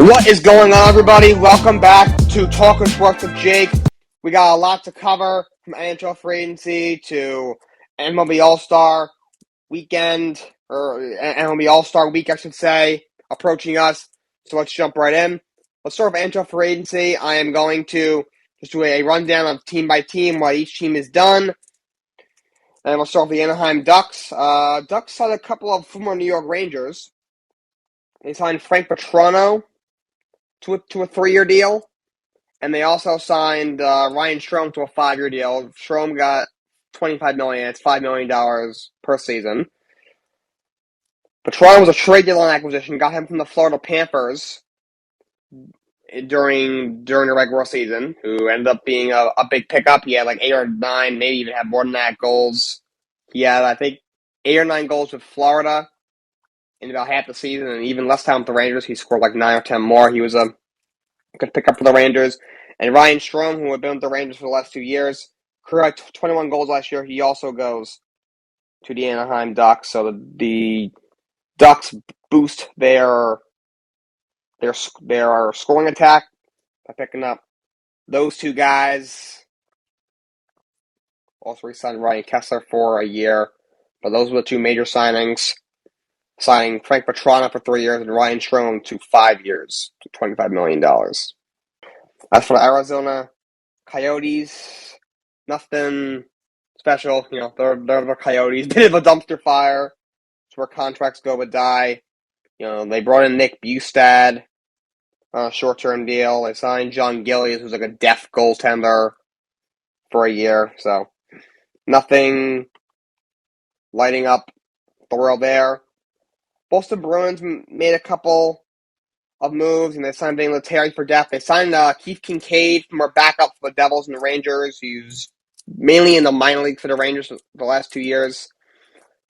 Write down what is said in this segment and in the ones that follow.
What is going on, everybody? Welcome back to Talking Sports with Jake. We got a lot to cover from NHL free agency to MLB All-Star weekend, or MLB All-Star week, I should say, approaching us. So let's jump right in. Let's start with NHL free agency. I am going to just do a rundown of team by team, what each team has done. And we'll start with the Anaheim Ducks. Ducks signed a couple of former New York Rangers. They signed Frank Petrano to a 3-year deal. And they also signed Ryan Strome to a 5-year deal. Strome got $25 million. It's $5 million per season. Petrano was a trade deadline acquisition. Got him from the Florida Panthers during the regular season, who ended up being a big pickup. He had like 8 or 9, maybe even had more than that goals. He had, I think, 8 or 9 goals with Florida in about half the season, and even less time with the Rangers. He scored like 9 or 10 more. He was a good pickup for the Rangers. And Ryan Strome, who had been with the Rangers for the last 2 years, career 21 goals last year. He also goes to the Anaheim Ducks. So the Ducks boost their scoring attack by picking up those 2 guys. Also re-signed Ryan Kessler for a year. But those were the 2 major signings. Signing Frank Petrano for 3 years and Ryan Strome to 5 years to $25 million. As for the Arizona Coyotes, nothing special. They're the Coyotes. Bit of a dumpster fire. It's where contracts go but die. They brought in Nick Bustad on a short-term deal. They signed John Gillies, who's like a deaf goaltender, for a year. So nothing lighting up the world there. Boston Bruins made a couple of moves, and they signed Daniel Terry for depth. They signed Keith Kincaid from our backup for the Devils and the Rangers, who's mainly in the minor league for the Rangers for the last 2 years.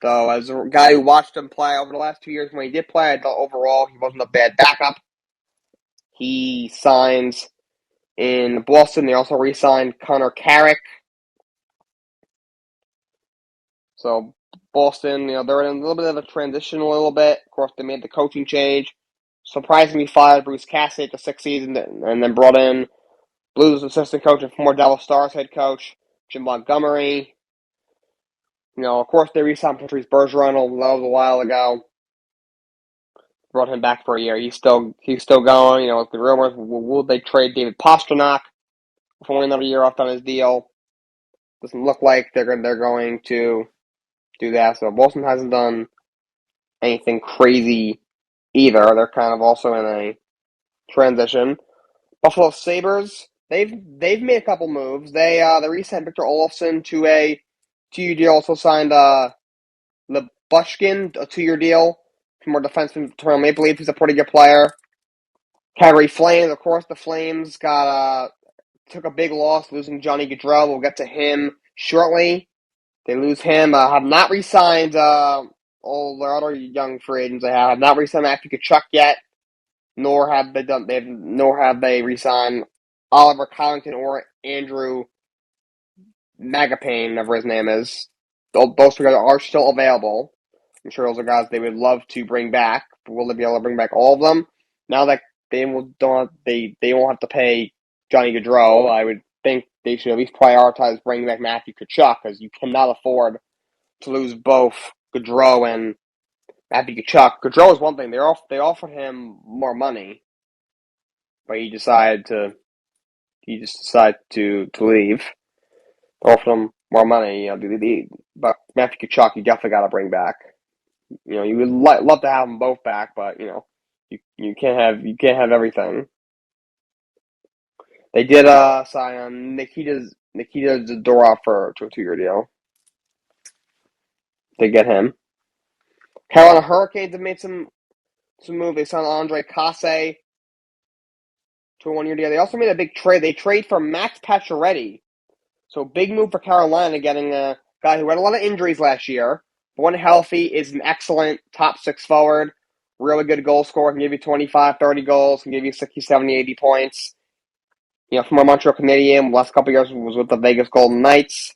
So as a guy who watched him play over the last 2 years, when he did play, I thought overall he wasn't a bad backup. He signs in Boston. They also re-signed Connor Carrick. So Boston, they're in a little bit of a transition a little bit. Of course, they made the coaching change. Surprisingly fired Bruce Cassidy at the 6th season and then brought in Blues assistant coach and former Dallas Stars head coach Jim Montgomery. Of course, they re-signed Patrice Bergeron that was a while ago. Brought him back for a year. He's still going. With the rumors, will they trade David Pastrnak for only another year off on his deal? Doesn't look like they're going to do that. So Boston hasn't done anything crazy either. They're kind of also in a transition. Buffalo Sabres, they've made a couple moves. They re-signed Victor Olofsson to a 2-year deal. Also signed Lebushkin, a 2-year deal from our defenseman Toronto Maple Leafs. He's a pretty good player. Calgary Flames, of course, the Flames took a big loss, losing Johnny Gaudreau. We'll get to him shortly. They lose him. Have not re-signed all their other young free agents. They have not re-signed Matthew Tkachuk yet, nor have they re-signed Oliver Collington or Andrew Magapane, whatever his name is. Those 2 guys are still available. I'm sure those are guys they would love to bring back. But will they be able to bring back all of them? Now that they won't have to pay Johnny Gaudreau, I would think they should at least prioritize bringing back Matthew Tkachuk, because you cannot afford to lose both Gaudreau and Matthew Tkachuk. Gaudreau is one thing. They offered him more money, but he just decided to leave. They offered him more money, but Matthew Tkachuk you definitely got to bring back. You would love to have them both back, but you can't have everything. They did sign Nikita Zadorov to a 2-year deal. They get him. Carolina Hurricanes have made some move. They signed Andre Casse to a 1-year deal. They also made a big trade. They trade for Max Pacioretty. So big move for Carolina, getting a guy who had a lot of injuries last year. But when healthy, is an excellent top 6 forward. Really good goal scorer. Can give you 25, 30 goals. Can give you 60, 70, 80 points. From our Montreal Canadiens, last couple of years was with the Vegas Golden Knights.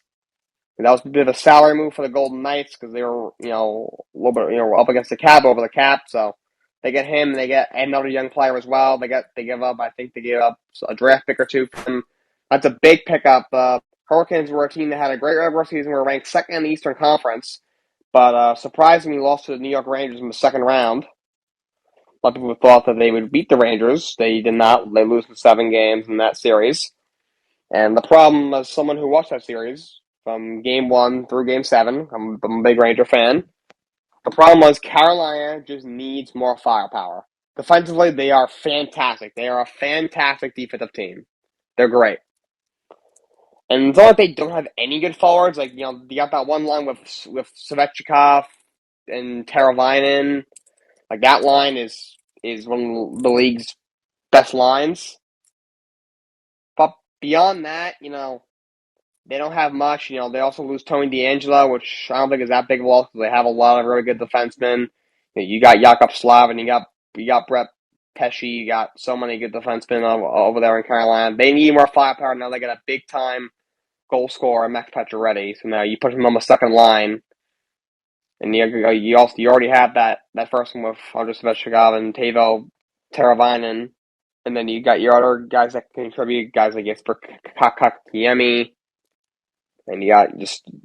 And that was a bit of a salary move for the Golden Knights because they were, a little bit, up against the cap, over the cap. So They get him. They get another young player as well. They give up. I think they gave up a draft pick or two for him. That's a big pickup. Hurricanes were a team that had a great regular season. Were ranked second in the Eastern Conference, but surprisingly lost to the New York Rangers in the second round. A lot of people thought that they would beat the Rangers. They did not. They lose in 7 games in that series. And the problem, as someone who watched that series from Game 1 through Game 7, I'm a big Ranger fan. The problem was Carolina just needs more firepower. Defensively, they are fantastic. They are a fantastic defensive team. They're great. And it's not like they don't have any good forwards. Like, you got that one line with Svechnikov and Teravainen. Like, that line is one of the league's best lines. But beyond that, they don't have much. They also lose Tony DeAngelo, which I don't think is that big of a loss because they have a lot of very good defensemen. You got Jakub Slavin, you got Brett Pesce, you got so many good defensemen over there in Carolina. They need more firepower now. They got a big time goal scorer, Max Pacioretty. So now you put him on the second line, and you already have that first one with Andrei Svechnikov and Teuvo Teravainen, and then you got your other guys that can contribute, guys like Jesper Kotkaniemi. And you got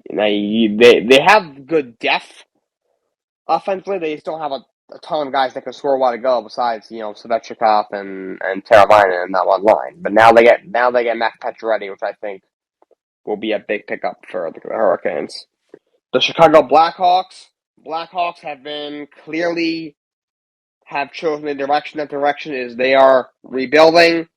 they have good depth offensively. They still have a ton of guys that can score a while to go. Besides, Svechnikov and Teravainen in that one line. But now they get Max Pacioretty, which I think will be a big pickup for the Hurricanes. The Chicago Blackhawks. Blackhawks have chosen the direction. That direction is they are rebuilding.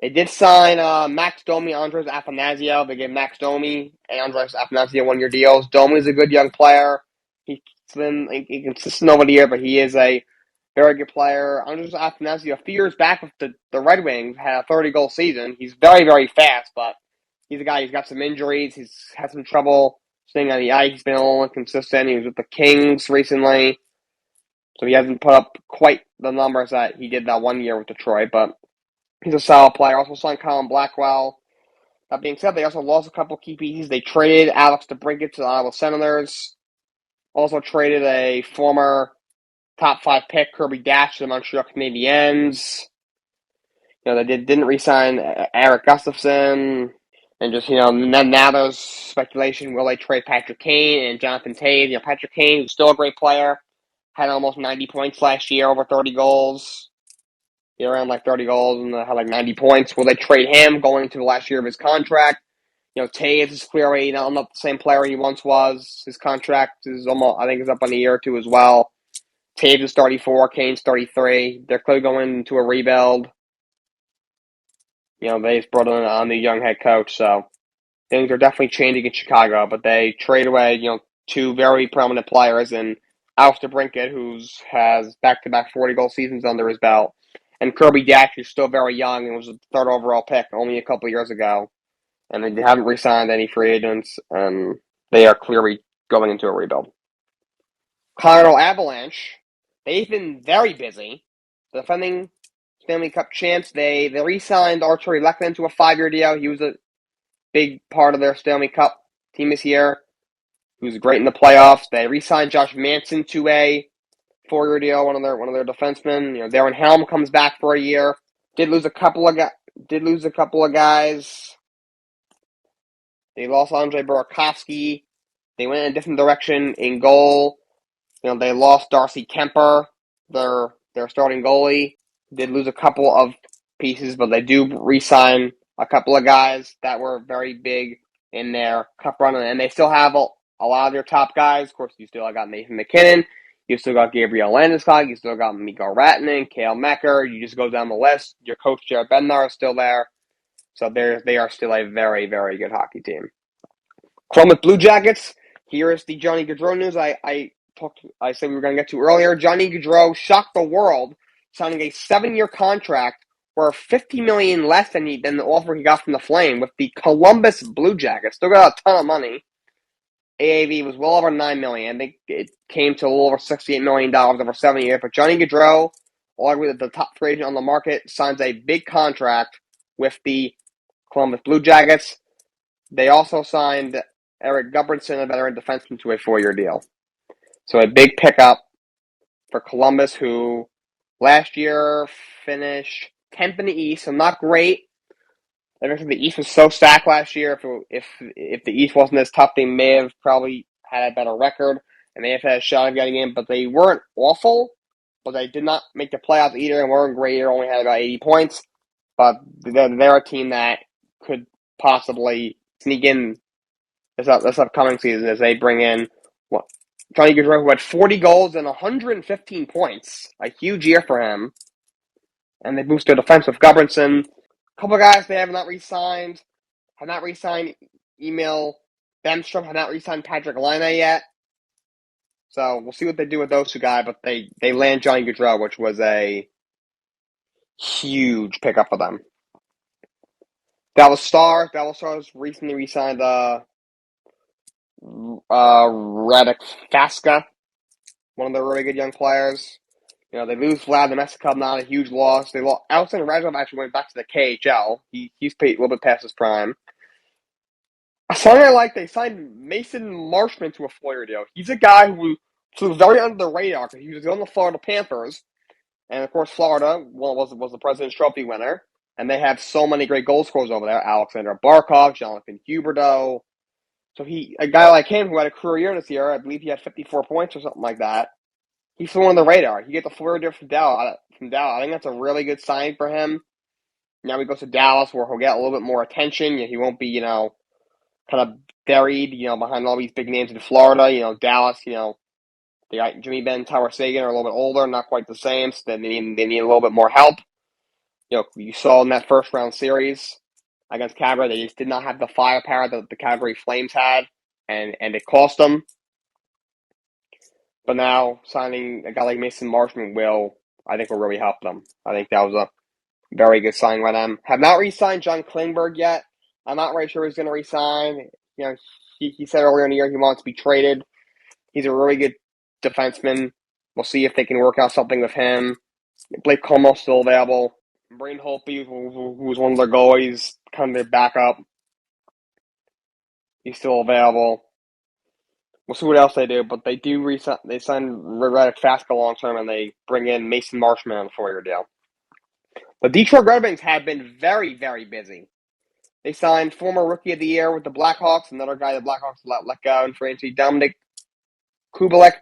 They did sign Max Domi, Andres Afanasio. They gave Max Domi and Andres Afanasio 1-year deals. Domi's a good young player. He's been inconsistent over the year, but he is a very good player. Andres Afanasio, a few years back with the Red Wings, had a 30-goal season. He's very, very fast, but he's a guy who's got some injuries. He's had some trouble staying on the ice. He's been a little inconsistent. He was with the Kings recently, so he hasn't put up quite the numbers that he did that 1 year with Detroit, but he's a solid player. Also signed Colin Blackwell. That being said, they also lost a couple key pieces. They traded Alex DeBrincat to the Ottawa Senators. Also traded a former top 5 pick, Kirby Dash, to the Montreal Canadiens. They didn't re-sign Eric Gustafson. And just, now there's speculation, will they trade Patrick Kane and Jonathan Toews? Patrick Kane, who's still a great player, had almost 90 points last year, over 30 goals. He ran 30 goals and had 90 points. Will they trade him going into the last year of his contract? Toews is clearly not the same player he once was. His contract is I think, is up on a year or two as well. Toews is 34, Kane's 33. They're clearly going into a rebuild. They just brought in a new young head coach, so things are definitely changing in Chicago. But they trade away, 2 very prominent players, and Alex DeBrincat, who has back-to-back 40-goal seasons under his belt, and Kirby Dash, who's still very young and was the 3rd overall pick only a couple years ago. And they haven't re-signed any free agents, and they are clearly going into a rebuild. Colorado Avalanche, they've been very busy. The defending Stanley Cup champs, they re-signed Arturi Lehkonen to a 5-year deal. He was a big part of their Stanley Cup team this year. He was great in the playoffs. They re-signed Josh Manson to a 4-year deal. One of their defensemen. Darren Helm comes back for a year. Did lose a couple of guys. They lost Andre Burakovsky. They went in a different direction in goal. They lost Darcy Kemper, their starting goalie. Did lose a couple of pieces, but they do re-sign a couple of guys that were very big in their cup run, and they still have a lot of their top guys. Of course, you still got Nathan McKinnon. You still got Gabriel Landeskog. You still got Mikko Rantanen, Cale Makar. You just go down the list. Your coach, Jared Bednar, is still there. So they are still a very, very good hockey team. Columbus Blue Jackets. Here is the Johnny Gaudreau news I said we were going to get to earlier. Johnny Gaudreau shocked the world, signing a 7-year contract worth $50 million less than the offer he got from the Flame with the Columbus Blue Jackets. Still got a ton of money. AAV was well over $9 million. I think it came to a little over $68 million over 7 years. But Johnny Gaudreau, arguably the top free agent on the market, signs a big contract with the Columbus Blue Jackets. They also signed Eric Gudbranson, a veteran defenseman, to a 4-year deal. So a big pickup for Columbus, who last year finished 10th in the East, so not great. I think the East was so stacked last year. If the East wasn't as tough, they may have probably had a better record and may have had a shot of getting in. But they weren't awful, but they did not make the playoffs either and weren't great either. Only had about 80 points, but they're a team that could possibly sneak in this upcoming season as they bring in what Johnny Gaudreau, who had 40 goals and 115 points, a huge year for him, and they boost their defense with Gudbranson. A couple of guys they have not re-signed. Have not re-signed Emil Bemstrom. Have not re-signed Patrick Laine yet. So we'll see what they do with those two guys. But they land Johnny Gaudreau, which was a huge pickup for them. Dallas Stars recently re-signed Radek Faska, one of the really good young players. You know, they lose Vlad the Mexico, not a huge loss. They lost. Alexander Radulov actually went back to the KHL. He's paid a little bit past his prime. A sign I like, they signed Mason Marshman to a 4-year deal. He's a guy who flew very under the radar because he was on the Florida Panthers. And, of course, Florida was the President's Trophy winner. And they have so many great goal scorers over there. Alexander Barkov, Jonathan Huberdeau. So a guy like him who had a career year this year, I believe he had 54 points or something like that. He flew on the radar. He gets a 4-year deal from Dallas. I think that's a really good sign for him. Now he goes to Dallas where he'll get a little bit more attention. He won't be, kind of buried, behind all these big names in Florida. Dallas, they got Jimmy Benn, Tower Sagan are a little bit older, not quite the same, so they need a little bit more help. You saw in that first round series against Calgary, they just did not have the firepower that the Calgary Flames had, and it cost them. But now signing a guy like Mason Marshman I think will really help them. I think that was a very good sign by them. Have not re-signed John Klingberg yet. I'm not really sure he's going to re-sign. He said earlier in the year he wants to be traded. He's a really good defenseman. We'll see if they can work out something with him. Blake Comeau's still available. Braden Holtby, who's one of their goalies, kind of their backup. He's still available. We'll see what else they do, but they sign Radek Faska long term, and they bring in Mason Marshman on a 4-year deal. The Detroit Red Wings have been very, very busy. They signed former Rookie of the Year with the Blackhawks, another guy the Blackhawks let go in free agency, Dominic Kubalik,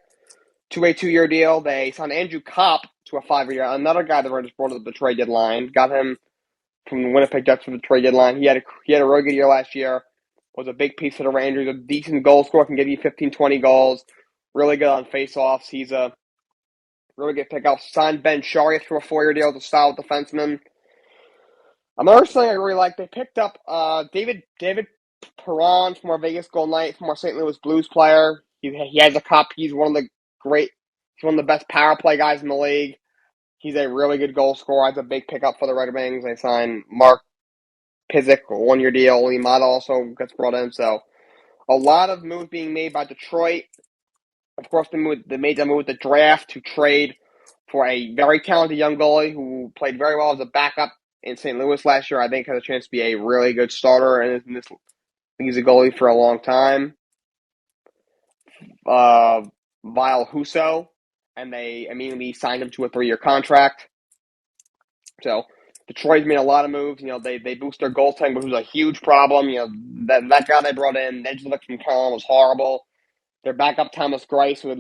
to a 2-year deal. They signed Andrew Kopp to a 5-year deal, another guy that were just brought to the trade deadline. Got him from the Winnipeg Jets for the trade deadline. He had a really good year last year. Was a big piece for the Rangers. A decent goal scorer, can give you 15, 20 goals. Really good on faceoffs. He's a really good pickup. Signed Ben Sharry to a 4-year deal as a style defenseman. Another thing I really like, they picked up David Perron from our Vegas Golden Knights, from our St. Louis Blues player. He has a cup. He's one of the best power play guys in the league. He's a really good goal scorer. That's a big pickup for the Red Wings. They signed Mark Pizik, a 1-year deal. Limata also gets brought in. So a lot of moves being made by Detroit. Of course, they made that move with the draft to trade for a very talented young goalie who played very well as a backup in St. Louis last year. I think has a chance to be a really good starter, and he's a goalie for a long time. Vile Husso, and they immediately signed him to a 3-year contract. So Detroit's made a lot of moves. They boost their goaltending, which was a huge problem. That guy they brought in, Nedgelik from Colin, was horrible. Their backup Thomas Greiss, who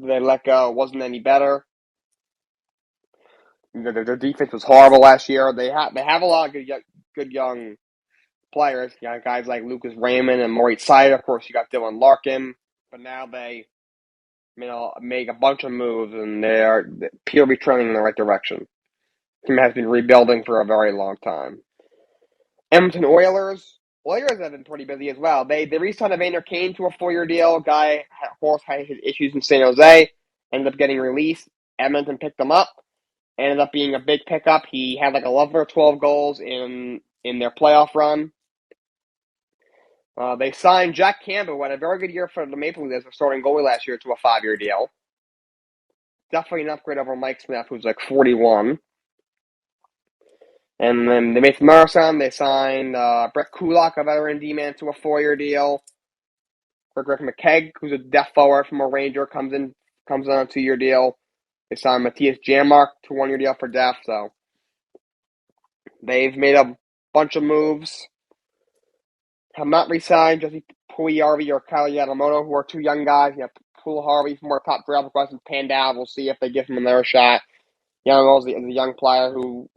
they let go, wasn't any better. Their defense was horrible last year. They have a lot of good young players. Guys like Lucas Raymond and Moritz Seider. Of course, you got Dylan Larkin. But now they make a bunch of moves, and they appear to be trending in the right direction. The team has been rebuilding for a very long time. Edmonton Oilers have been pretty busy as well. They re-signed Evander Kane to a 4-year deal. Guy, of course, had his issues in San Jose. Ended up getting released. Edmonton picked him up. Ended up being a big pickup. He had like 11 or 12 goals in their playoff run. They signed Jack Campbell, who had a very good year for the Maple Leafs as a starting goalie last year, to a 5-year deal. Definitely an upgrade over Mike Smith, who's like 41. And then they made some Marathon. They signed Brett Kulak, a veteran D-man, to a 4-year deal. Rick McKegg, who's a depth forward from a Ranger, comes on a 2-year deal. They signed Matthias Janmark to a 1-year deal for depth, so they've made a bunch of moves. Have not re-signed Jesse Puljujarvi or Kyle Yamamoto, who are two young guys. You have Puljujarvi from our top draft questions panned out. We'll see if they give him another shot. Yamamoto's the young player who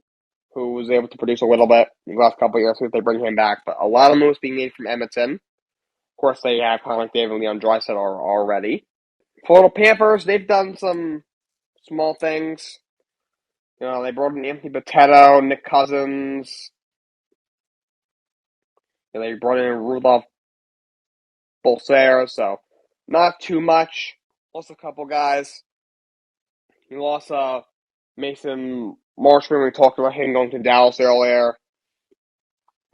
was able to produce a little bit in the last couple of years. See if they bring him back. But a lot of moves being made from Edmonton. Of course, they have Connor McDavid and Leon Draisaitl already. Florida Panthers, they've done some small things. They brought in Anthony Bitetto, Nick Cousins. They brought in Rudolph Bolsera, so not too much. Lost a couple guys. He lost Mason Marshman. We talked about him going to Dallas earlier.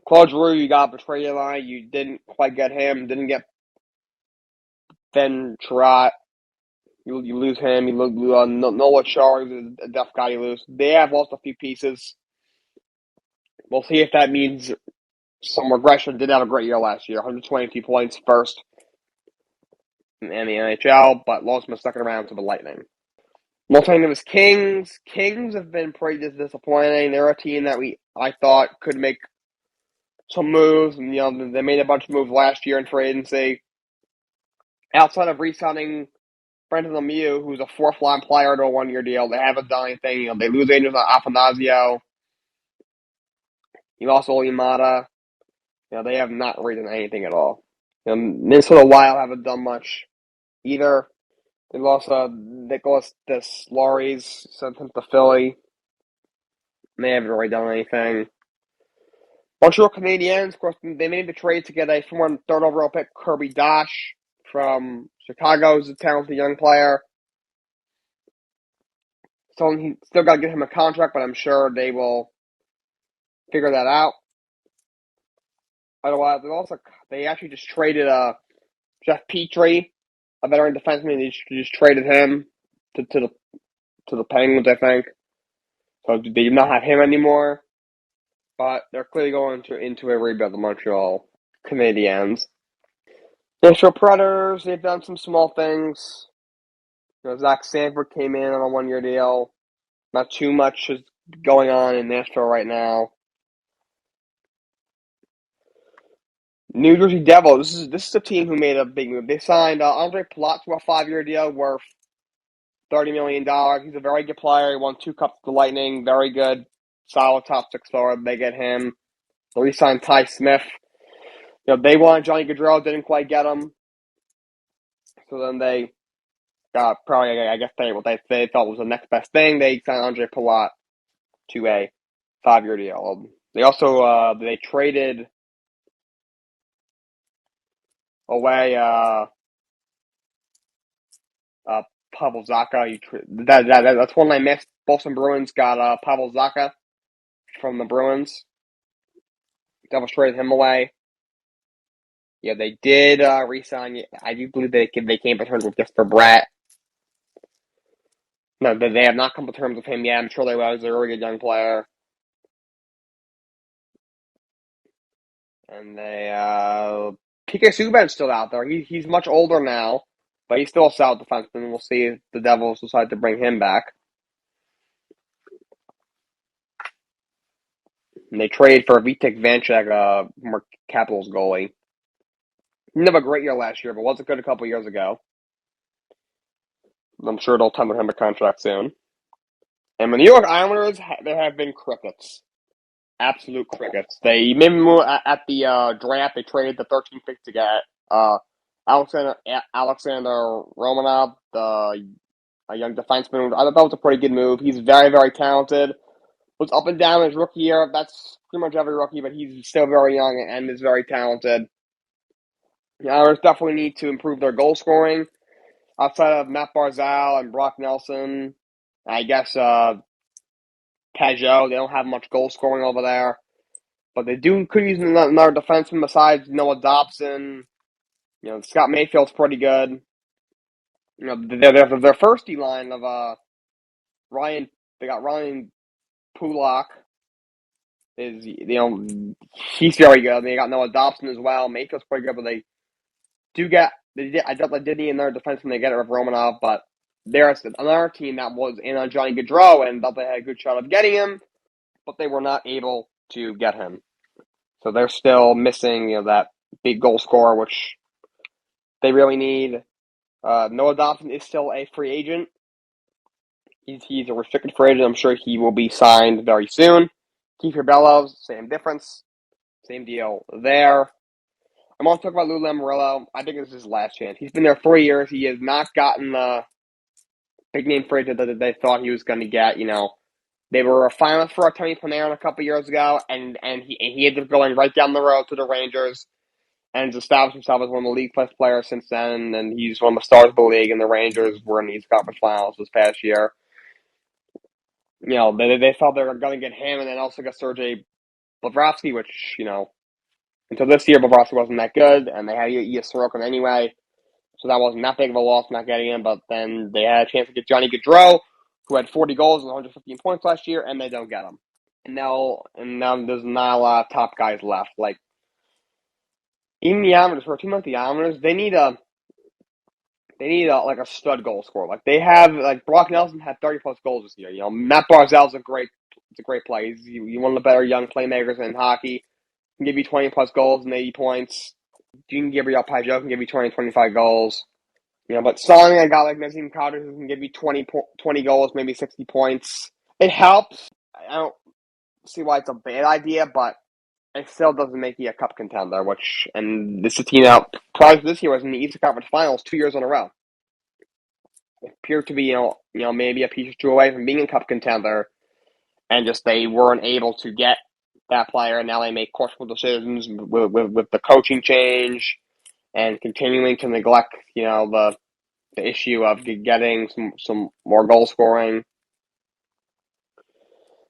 Claude Giroux, you got betrayed line. You didn't quite get him. Didn't get Ben Trot. You lose him. You lose Noah Char, who's a deaf guy. You lose. They have lost a few pieces. We'll see if that means some regression. Did have a great year last year. 122 points, first in the NHL, but lost in the second round to the Lightning. Multi-name Kings. Kings have been pretty disappointing. They're a team that I thought could make some moves. And, they made a bunch of moves last year in free agency. Outside of re-signing Brendan Lemieux, who's a fourth-line player to a 1-year deal, they haven't done anything. They lose Angels Afanasio. You lost Olimata. They have not really done anything at all. Minnesota Wild haven't done much either. They lost Nicholas Deslauriers, sent him to Philly. They haven't really done anything. Montreal Canadiens, of course, they made the trade to get a former third overall pick, Kirby Dach, from Chicago, who's a talented young player. So he still got to get him a contract, but I'm sure they will figure that out. Otherwise, they actually just traded Jeff Petrie, a veteran defenseman. They just traded him to the Penguins, I think. So they do not have him anymore. But they're clearly going into a rebuild, the Montreal Canadiens. Nashville Predators, they've done some small things. Zach Sanford came in on a 1-year deal. Not too much is going on in Nashville right now. New Jersey Devils, this is a team who made a big move. They signed Andre Palat to a 5-year deal worth $30 million. He's a very good player. He won 2 cups with the Lightning. Very good. Solid top 6 forward. They get him. They re-signed Ty Smith. They wanted Johnny Gaudreau, didn't quite get him. So then they got probably, I guess, what they thought was the next best thing. They signed Andre Palat to a 5-year deal. They also they traded away Pavel Zacha. That's one I missed. Boston Bruins got Pavel Zacha from the Bruins. Devils traded him away. Yeah, they did re-sign. I do believe they came to terms with Jesper Bratt. No, they have not come to terms with him yet. I'm sure they will. He's a really good young player. And they PK Subban's still out there. He's much older now, but he's still a solid defenseman. We'll see if the Devils decide to bring him back. And they trade for Vitek Vanecek, former Capitals goalie. He didn't have a great year last year, but wasn't good a couple years ago. I'm sure they'll tender him a contract soon. And the New York Islanders, there have been crickets. Absolute crickets. They remember at the draft, they traded the 13th pick to get Alexander Romanov, a young defenseman. I thought that was a pretty good move. He's very, very talented. Was up and down his rookie year. That's pretty much every rookie, but he's still very young and is very talented. The Islanders definitely need to improve their goal scoring. Outside of Matt Barzal and Brock Nelson, I guess Pajot, they don't have much goal scoring over there. But they could use another defenseman besides Noah Dobson. Scott Mayfield's pretty good. Their first D line of Ryan. They got Ryan Pulak. He's very good. They got Noah Dobson as well. Mayfield's pretty good, but I doubt they did need another defenseman. They get it with Romanov, but there's another team that was in on Johnny Gaudreau and thought they had a good shot of getting him, but they were not able to get him. So they're still missing, that big goal scorer, which they really need. Noah Dobson is still a free agent. He's a restricted free agent. I'm sure he will be signed very soon. Kiefer Bellows, same difference. Same deal there. I'm also talking about Lou Lamoriello. I think this is his last chance. He's been there 4 years. He has not gotten the big name free agent that they thought he was going to get. They were a finalist for Artemi Panarin a couple years ago, and he ended up going right down the road to the Rangers and has established himself as one of the league best players since then, and he's one of the stars of the league, and the Rangers were in these conference finals this past year. They thought they were going to get him and then also get Sergei Bobrovsky, which, until this year, Bobrovsky wasn't that good, and they had Ilya Sorokin anyway, so that wasn't that big of a loss not getting him, but then they had a chance to get Johnny Gaudreau, who had 40 goals and 115 points last year, and they don't get him. And now there's not a lot of top guys left. Like, even the Islanders, for a team like the Islanders, they need a stud goal scorer. Like, they have, Brock Nelson had 30 plus goals this year. Matt Barzal's a great player. He's one of the better young playmakers in hockey. He can give you 20 plus goals and 80 points. Gabriel Pajot can give you 20, 25 goals. But signing a guy like Nazem Kadri who can give you 20 goals, maybe 60 points, it helps. I don't see why it's a bad idea, but it still doesn't make you a cup contender, and this is a team out prior to this year was in the Eastern Conference Finals 2 years in a row. It appeared to be, maybe a piece or two away from being a cup contender, and just they weren't able to get that player, and now they make questionable decisions with the coaching change and continuing to neglect, the issue of getting some more goal scoring.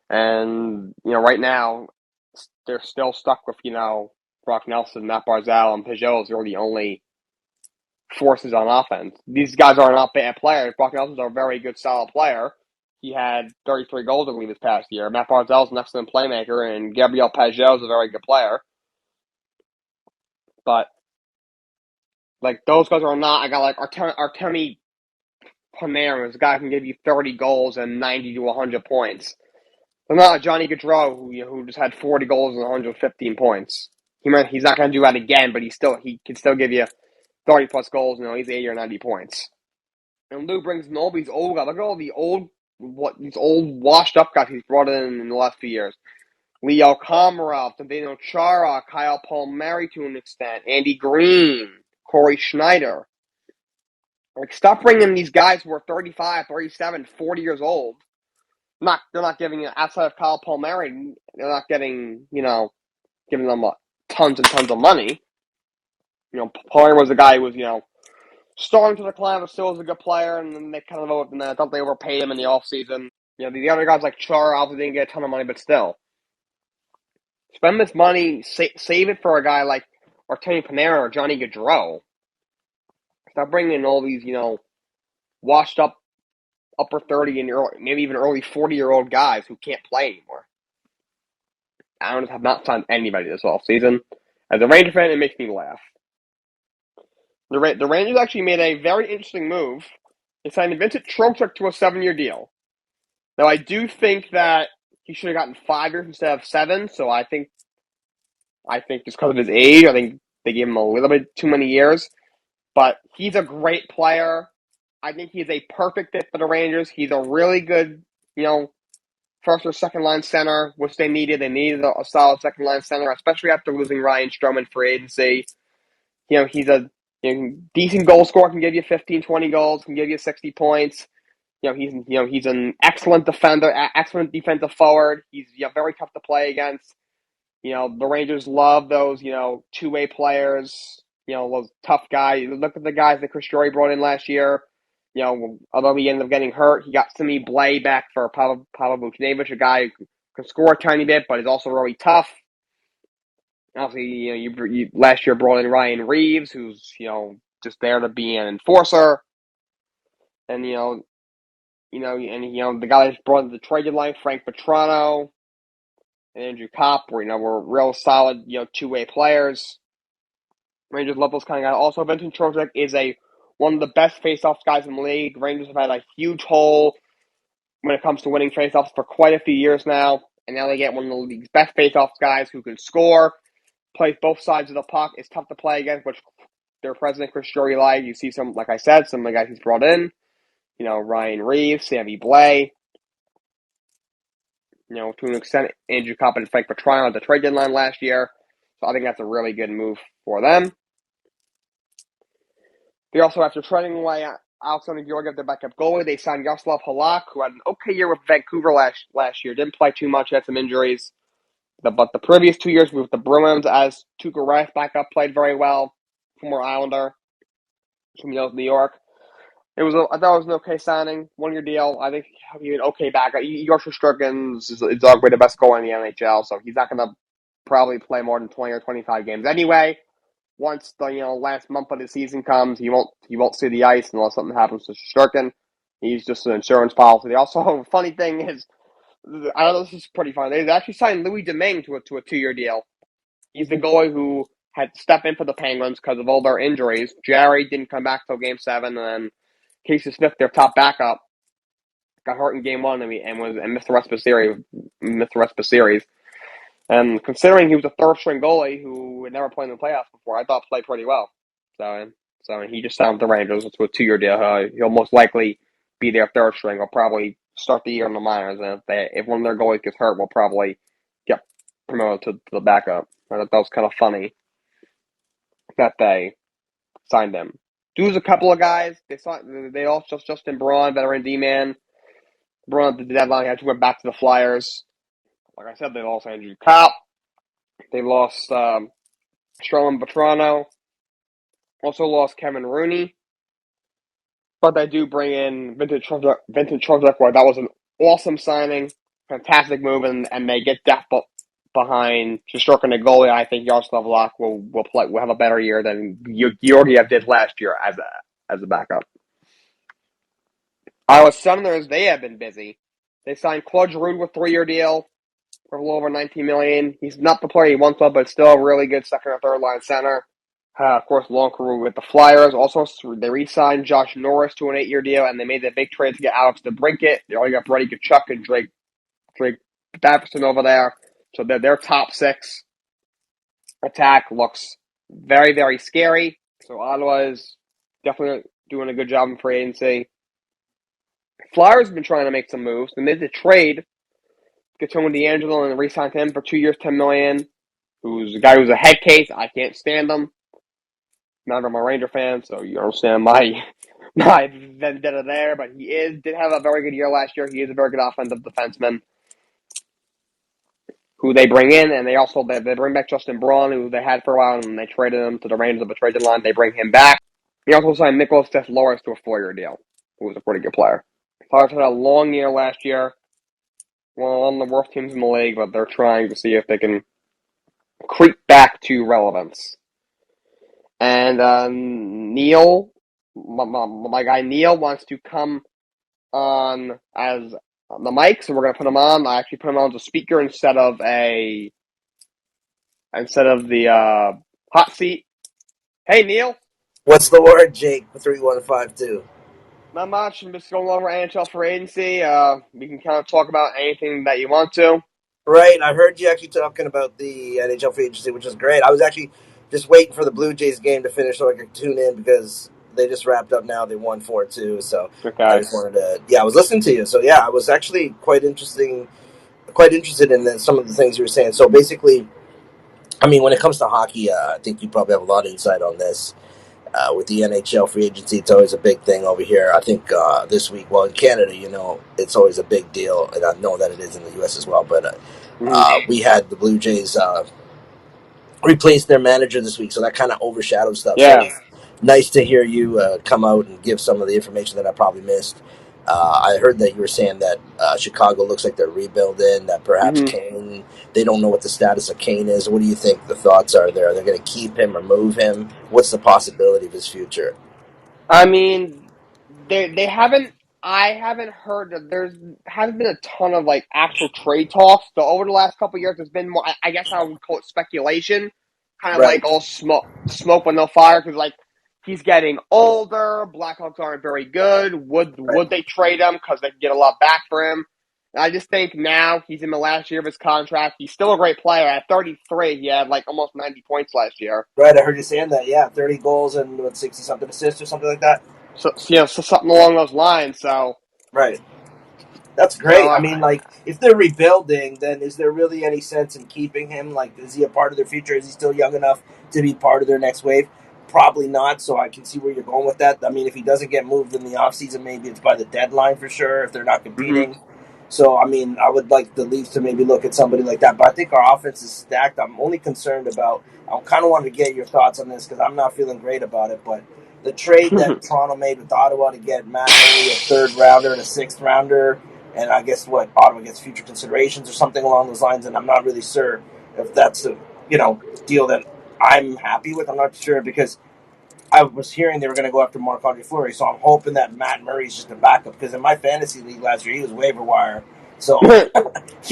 And, right now, they're still stuck with, Brock Nelson, Matt Barzal, and Pajot are the only forces on offense. These guys are not bad players. Brock Nelson's a very good, solid player. He had 33 goals, I believe, this past year. Matt Barzal's an excellent playmaker, and Gabriel Pajot is a very good player. But, those guys are not. I got, Artemi Panarin is a guy who can give you 30 goals and 90 to 100 points. They're not Johnny Gaudreau, who just had 40 goals and 115 points. He's not going to do that again, but he can still give you 30 plus goals, he's 80 or 90 points. And Lou brings in all these old guys. Look at all these old washed up guys he's brought in the last few years. Leo Komarov, Zdeno Chara, Kyle Palmieri to an extent, Andy Green, Corey Schneider. Stop bringing these guys who are 35, 37, 40 years old. They're not giving, outside of Kyle Palmieri, they're not getting, giving them tons and tons of money. Palmieri was a guy who was, starting to decline, but still was a good player, and then they kind of, and I thought they overpaid him in the offseason. The other guys like Chara obviously didn't get a ton of money, but still. Spend this money, save it for a guy like Artemi Panarin or Johnny Gaudreau. Stop bringing in all these, washed up upper 30 and maybe even early 40-year-old guys who can't play anymore. Islanders have not signed anybody this offseason. As a Ranger fan, it makes me laugh. The Rangers actually made a very interesting move. They signed Vincent Trocheck to a 7-year deal. Now, I do think that he should have gotten 5 years instead of 7, so I think just because of his age, I think they gave him a little bit too many years. But he's a great player. I think he's a perfect fit for the Rangers. He's a really good, first or second line center, which they needed. They needed a solid second line center, especially after losing Ryan Strome in free agency. He's a decent goal scorer, can give you 15, 20 goals, can give you 60 points. He's an excellent defender, excellent defensive forward. He's very tough to play against. The Rangers love those, two-way players, those tough guys. Look at the guys that Chris Drury brought in last year. Although he ended up getting hurt, he got Simi Blais back for Pavel Buchnevich, a guy who can score a tiny bit, but is also really tough. Obviously, you last year brought in Ryan Reeves, who's, just there to be an enforcer. And, the guy that's brought in the trade deadline, Frank Petrano and Andrew Kopp, were real solid, two-way players. Rangers love those kind of guys. Also, Vincent Trocheck is a one of the best faceoffs guys in the league. Rangers have had a huge hole when it comes to winning faceoffs for quite a few years now, and now they get one of the league's best faceoffs guys who can score, plays both sides of the puck. It's tough to play against, which their president Chris Drury likes. You see some, like I said, some of the guys he's brought in. Ryan Reeves, Sammy Blais. To an extent, Andrew Copp and Frank Petrino at the trade deadline last year. So I think that's a really good move for them. They also, after trading away Alexander Georgiev, their backup goalie, they signed Yaroslav Halak, who had an okay year with Vancouver last year. Didn't play too much, had some injuries. But the previous 2 years with the Bruins, as Tuukka Rask backup, played very well. Former Islander from New York. I thought it was an okay signing, 1 year deal. I think he'll be an okay backup. Igor Shesterkin is arguably the best goalie in the NHL, so he's not going to probably play more than 20 or 25 games anyway. Once the last month of the season comes, he won't see the ice unless something happens to Shesterkin. He's just an insurance policy. Also, a funny thing is, I know this is pretty funny. They actually signed Louis Domingue to a 2-year deal. He's the goalie who had to step in for the Penguins because of all their injuries. Jarry didn't come back till Game 7, and then Casey Smith, their top backup, got hurt in Game 1 and missed the rest of the series. And considering he was a third-string goalie who had never played in the playoffs before, I thought played pretty well. So he just signed with the Rangers. It's a 2-year deal. He'll most likely be their third string. He'll probably start the year in the minors, and if one of their goalies gets hurt, we'll probably get promoted to the backup. I thought that was kind of funny that they signed him. There's a couple of guys. They also Justin Braun, veteran D-man. Braun at the deadline had to went back to the Flyers. Like I said, they lost Andrew Copp. They lost Stroman Vetrano. Also lost Kevin Rooney. But they do bring in Vincent Trocheck. That was an awesome signing. Fantastic move, and they get depth behind Shesterkin and goalie. I think Yaroslav Halak will have a better year than Georgiev did last year as a backup. Iowa Senators, they have been busy. They signed Claude Giroux with a 3-year deal for a little over $19 million. He's not the player he once was, but still a really good second or third line center. Of course, long career with the Flyers. Also, they re-signed Josh Norris to an 8-year deal, and they made that big trade to get Alex DeBrincat. They already got Brady Tkachuk and Drake Batherson over there. So their top 6 attack looks very, very scary. So Ottawa is definitely doing a good job in free agency. Flyers have been trying to make some moves. They made the trade, get Tony DeAngelo and re-signed him for 2 years, $10 million. Who's a guy who's a head case. I can't stand him. Not I'm a Ranger fan, so you understand my vendetta there. But he did have a very good year last year. He is a very good offensive defenseman who they bring in, and they bring back Justin Braun, who they had for a while, and they traded him to the Rangers of a trade deadline. They bring him back. They also signed Nicholas Tesloris to a 4-year deal, who was a pretty good player. Flyers had a long year last year. One of the worst teams in the league, but they're trying to see if they can creep back to relevance. And Neil, my guy Neil, wants to come on as the mic, so we're gonna put him on. I actually put him on as a speaker instead of the hot seat. Hey Neil, What's the word, Jake? 3152. not much. I'm just going over NHL free agency. We can kind of talk about anything that you want to. Right, I heard you actually talking about the NHL free agency, which is great. I was actually just waiting for the Blue Jays game to finish so I could tune in because they just wrapped up now. They won 4-2, so I Okay. just wanted to. Yeah, I was listening to you, so yeah, I was actually quite interested in some of the things you were saying. So basically, I mean, when it comes to hockey, I think you probably have a lot of insight on this. With the NHL free agency, it's always a big thing over here. I think this week, well, in Canada, it's always a big deal, and I know that it is in the U.S. as well. But Mm-hmm. we had the Blue Jays replace their manager this week, so that kind of overshadowed stuff. So Yeah. it's nice to hear you come out and give some of the information that I probably missed. I heard that you were saying that Chicago looks like they're rebuilding, that perhaps Mm-hmm. Kane, they don't know what the status of Kane is. What do you think the thoughts are there? Are they going to keep him or move him? What's the possibility of his future? I mean, they haven't. I haven't heard that there's hasn't been a ton of like actual trade talks. So over the last couple of years, there's been more. I guess I would call it speculation, kind of Right. like all smoke with no fire. Because like he's getting older. Blackhawks aren't very good. Right. Would they trade him because they can get a lot back for him? And I just think now he's in the last year of his contract. He's still a great player. At 33, he had like almost 90 points last year. Right, I heard you saying that. Yeah, 30 goals and what 60 something assists or something like that. So something along those lines. Right. That's So great. I mean, like, if they're rebuilding, then is there really any sense in keeping him? Like, is he a part of their future? Is he still young enough to be part of their next wave? Probably not. So I can see where you're going with that. I mean, if he doesn't get moved in the offseason, maybe it's by the deadline for sure if they're not mhm. competing. So, I mean, I would like the Leafs to maybe look at somebody like that. But I think our offense is stacked. I'm only concerned about, I kind of wanted to get your thoughts on this because I'm not feeling great about it. But the trade that Toronto made with Ottawa to get Matt Murray, a third rounder and a sixth rounder, and I guess what Ottawa gets future considerations or something along those lines. And I'm not really sure if that's a deal that I'm happy with. I'm not sure because I was hearing they were going to go after Marc-Andre Fleury, so I'm hoping that Matt Murray's just a backup because in my fantasy league last year he was waiver wire. So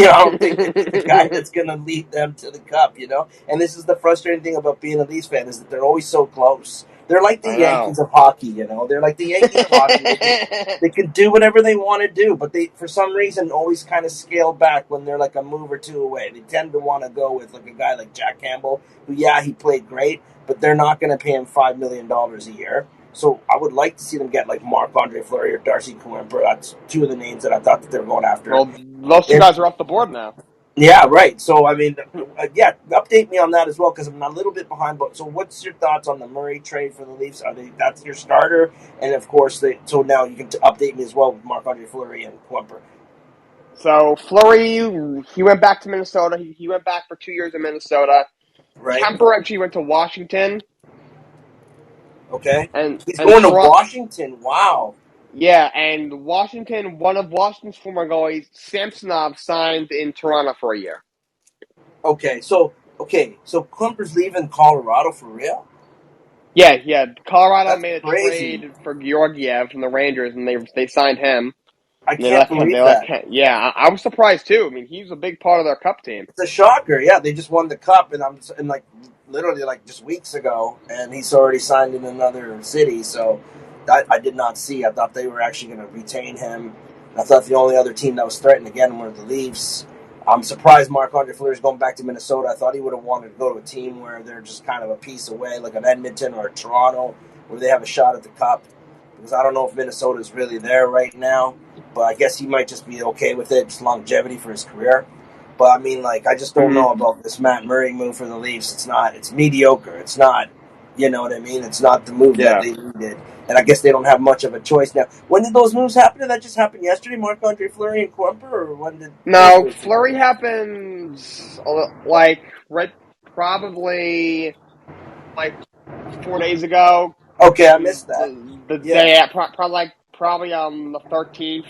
I don't think that he's the guy that's going to lead them to the cup. And this is the frustrating thing about being a Leafs fan is that they're always so close. They're like the I Yankees know. of hockey. They're like the Yankees of hockey. They can do whatever they want to do, but they for some reason always kind of scale back when they're like a move or two away. They tend to want to go with like a guy like Jack Campbell, who he played great, but they're not going to pay him $5 million a year. So I would like to see them get like Marc Andre Fleury or Darcy Kuemper. That's two of the names that I thought that they were going after. Well, those two And guys are off the board now. yeah, right. So I mean, update me on that as well because I'm a little bit behind. But so, what's your thoughts on the Murray trade for the Leafs? Are they that's your starter? And of course, so now you can update me as well with Marc Andre Fleury and Kuemper, So Flurry, he went back to Minnesota. He went back for 2 years in Minnesota. right? Kemper actually went to Washington, Okay, and he's and going to Toronto. Washington. Wow. Yeah, and Washington. One of Washington's former goalies, Samsonov, signed in Toronto for a year. So Kuemper's leaving Colorado for real? Yeah, yeah. Colorado That's made a crazy. trade for Georgiev from the Rangers, and they signed him. I And they can't let Ken. They believe let that. Ken. Yeah, I was surprised too. I mean, he's a big part of their Cup team. It's a shocker. Yeah, they just won the cup, and like literally like just weeks ago, and he's already signed in another city. So I did not see. I thought they were actually going to retain him. I thought the only other team that was threatened again were the Leafs. I'm surprised Marc Andre Fleury's going back to Minnesota. I thought he would have wanted to go to a team where they're just kind of a piece away, like an Edmonton or a Toronto, where they have a shot at the cup. Because I don't know if Minnesota is really there right now, but I guess he might just be okay with it, just longevity for his career. But I mean, like, I just don't Hmm. know about this Matt Murray move for the Leafs. It's mediocre. It's not, you know what I mean? It's not the move that Yeah. they needed. And I guess they don't have much of a choice now. When did those moves happen? Did that just happen yesterday, Marc Andre Fleury and Kuemper, or when did those No, moves take Flurry place? happens like right, probably like 4 days ago. Okay, I The missed that. the Yeah. day probably on the 13th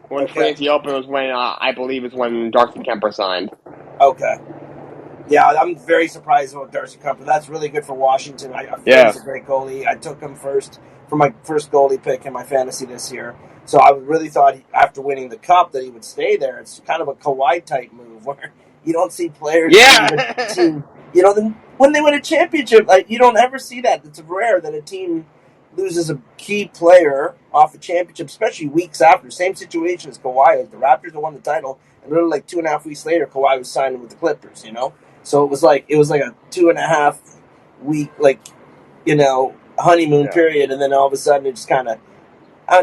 when free Okay. agency opened was when I believe is when Darcy Kemper signed. Okay. Yeah, I'm very surprised about Darcy Kuemper. That's really good for Washington. Yeah. Fleury's a great goalie. I took him first for my first goalie pick in my fantasy this year. So I really thought after winning the cup that he would stay there. It's kind of a Kawhi type move where you don't see players leave a Yeah. team. Then when they win a championship, like you don't ever see that. It's rare that a team loses a key player off a championship, especially weeks after. Same situation as Kawhi. Like the Raptors had won the title, and literally like 2.5 weeks later, Kawhi was signing with the Clippers. So it was like a 2.5 week honeymoon Yeah. period, and then all of a sudden it just kind of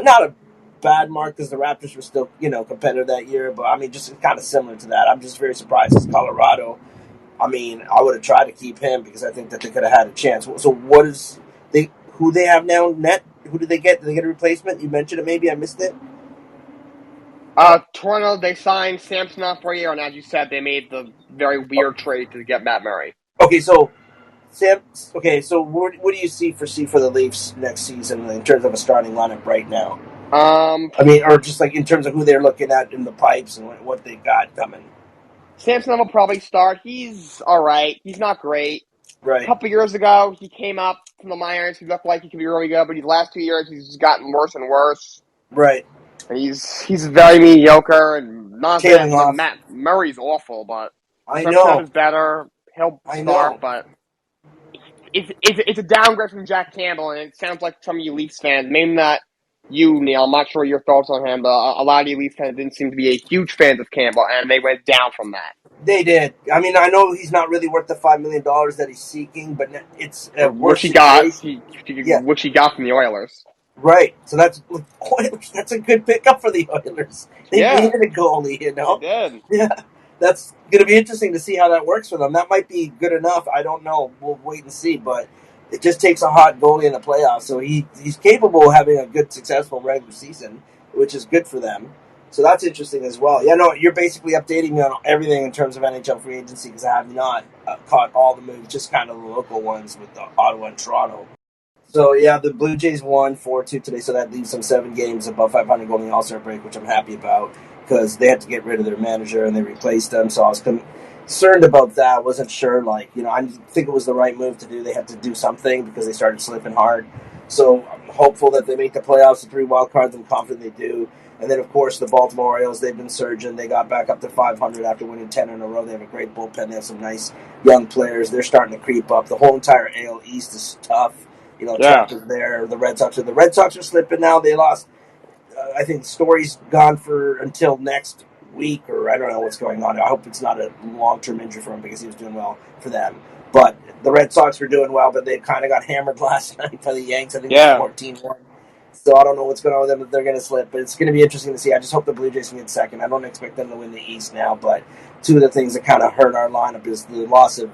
not a bad mark because the Raptors were still competitive that year, but I mean just kind of similar to that. I'm just very surprised because Colorado. I mean, I would have tried to keep him because I think that they could have had a chance. So what is they who they have now net? Who did they get? Did they get a replacement? You mentioned it. Maybe I missed it. Toronto, they signed Samsonov for a year, and as you said, they made the very Oh, weird trade to get Matt Murray. okay, so Sam. Okay, so what do you see for the Leafs next season in terms of a starting lineup right now? Um, I mean, or just like in terms of who they're looking at in the pipes and what they got coming. Samsonov will probably start. He's all right. He's not great. A Right, couple years ago, he came up from the minors. He looked like he could be really good, but these last 2 years, he's just gotten worse and worse. right. And he's very mediocre. And not that Tailing off. Matt Murray's awful, but I Samsonov know. is better. He'll I start, know. but it's a downgrade from Jack Campbell, and it sounds like some of you Leafs fans, maybe not you, Neil. I'm not sure your thoughts on him, but a lot of you Leafs fans didn't seem to be a huge fans of Campbell, and they went down from that. They did. I mean, I know he's not really worth the $5 million that he's seeking, but it's a worse Which he got, situation. Yeah, which he got from the Oilers. right. So that's a good pickup for the Oilers. They Yeah, needed a goalie, you they know. did. Yeah, that's going to be interesting to see how that works for them. That might be good enough. I don't know. We'll wait and see. But it just takes a hot goalie in the playoffs, so he's capable of having a good, successful regular season, which is good for them. So that's interesting as well. Yeah, no, you're basically updating me on everything in terms of NHL free agency because I have not caught all the moves, just kind of the local ones with the Ottawa and Toronto. So yeah, the Blue Jays won 4-2 today, so that leaves them 7 games above 500 going the All Star break, which I'm happy about because they had to get rid of their manager and they replaced them. So I was concerned about that. I wasn't sure, I think it was the right move to do. They had to do something because they started slipping hard. So I'm hopeful that they make the playoffs. The 3 wild cards, I'm confident they do. And then, of course, the Baltimore Orioles, they've been surging. They got back up to 500 after winning 10 in a row. They have a great bullpen. They have some nice young players. They're starting to creep up. The whole entire AL East is tough. Yeah, Tampa's there. The Red Sox are slipping now. They lost. I think Story's gone for until next week, or I don't know what's going on. I hope it's not a long-term injury for him because he was doing well for them. But the Red Sox were doing well, but they kind of got hammered last night by the Yanks. I think it was yeah. 14-1. So I don't know what's going on with them if they're going to slip, but it's going to be interesting to see. I just hope the Blue Jays can get second. I don't expect them to win the East now, but two of the things that kind of hurt our lineup is the loss of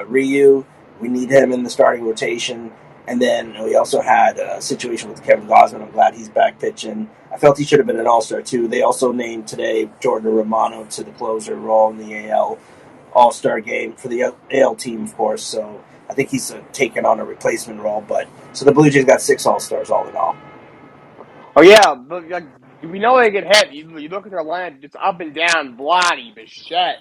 Ryu. We need him in the starting rotation. And then we also had a situation with Kevin Gausman. I'm glad he's back pitching. I felt he should have been an All-Star too. They also named today Jordan Romano to the closer role in the AL All-Star game for the AL team, of course. So I think he's taken on a replacement role. But so the Blue Jays got 6 All-Stars all in all. Oh yeah, but like, we know they get hit. You look at their lineup; it's up and down. Vladdy, Bichette,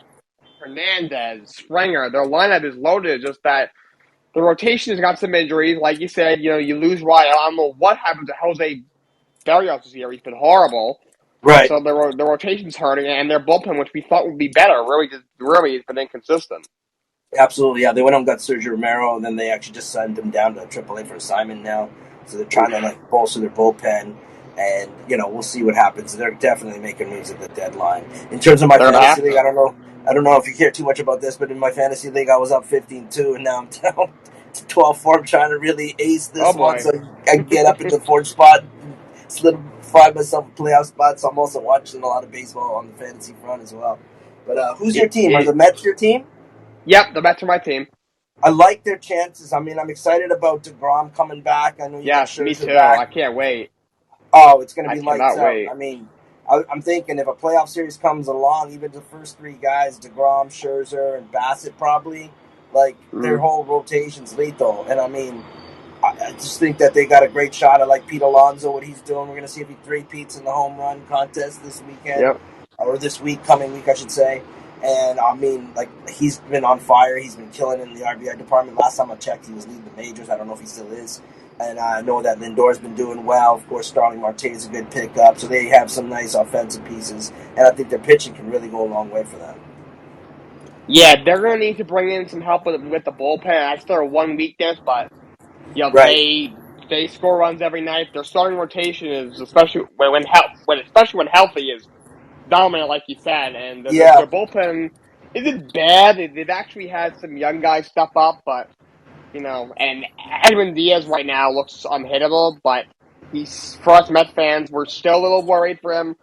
Hernandez, Springer. Their lineup is loaded. Just that the rotation has got some injuries. Like you said, you lose Ryan. I don't know what happened to Jose Barrios this year. He's been horrible. Right. So the rotation's hurting, and their bullpen, which we thought would be better, really has been inconsistent. Absolutely, yeah. They went and got Sergio Romero, and then they actually just sent him down to AAA for assignment now. So they're trying to Oof. bolster their bullpen, and we'll see what happens. They're definitely making moves at the deadline. In terms of my They're gonna fantasy have league, to. I don't know if you care too much about this, but in my fantasy league, I was up 15-2, and now I'm down to 12-4. I'm trying to really ace Oh this one boy. so I can get up in the fourth spot, solidify myself a playoff spot. So I'm also watching a lot of baseball on the fantasy front as well. But who's your It, team? Are it, the Mets your team? yep, the Mets are my team. I like their chances. I mean, I'm excited about DeGrom coming back. I know you got Yes, me Scherzer too. back. I can't wait. Oh, it's going to I be lights cannot out. wait. I mean, I'm thinking if a playoff series comes along, even the first 3 guys, DeGrom, Scherzer, and Bassett, probably, like, their Mm, whole rotation's lethal. And I mean, I just think that they got a great shot. I like Pete Alonso, what he's doing. We're going to see if he three-peats in the home run contest this weekend, yep. or this week, coming week, I should say. And I mean, like, he's been on fire. He's been killing in the RBI department. Last time I checked, he was leading the majors. I don't know if he still is. And I know that Lindor's been doing well. Of course, Starling Marte is a good pickup. So they have some nice offensive pieces. And I think their pitching can really go a long way for them. Yeah, they're gonna need to bring in some help with the bullpen. That's their one weakness, but Right. they score runs every night. Their starting rotation is especially especially when healthy is dominant, like you said, and Yeah. their bullpen isn't bad. They've actually had some young guys step up, but and Edwin Diaz right now looks unhittable. But he's for us Mets fans, we're still a little worried for him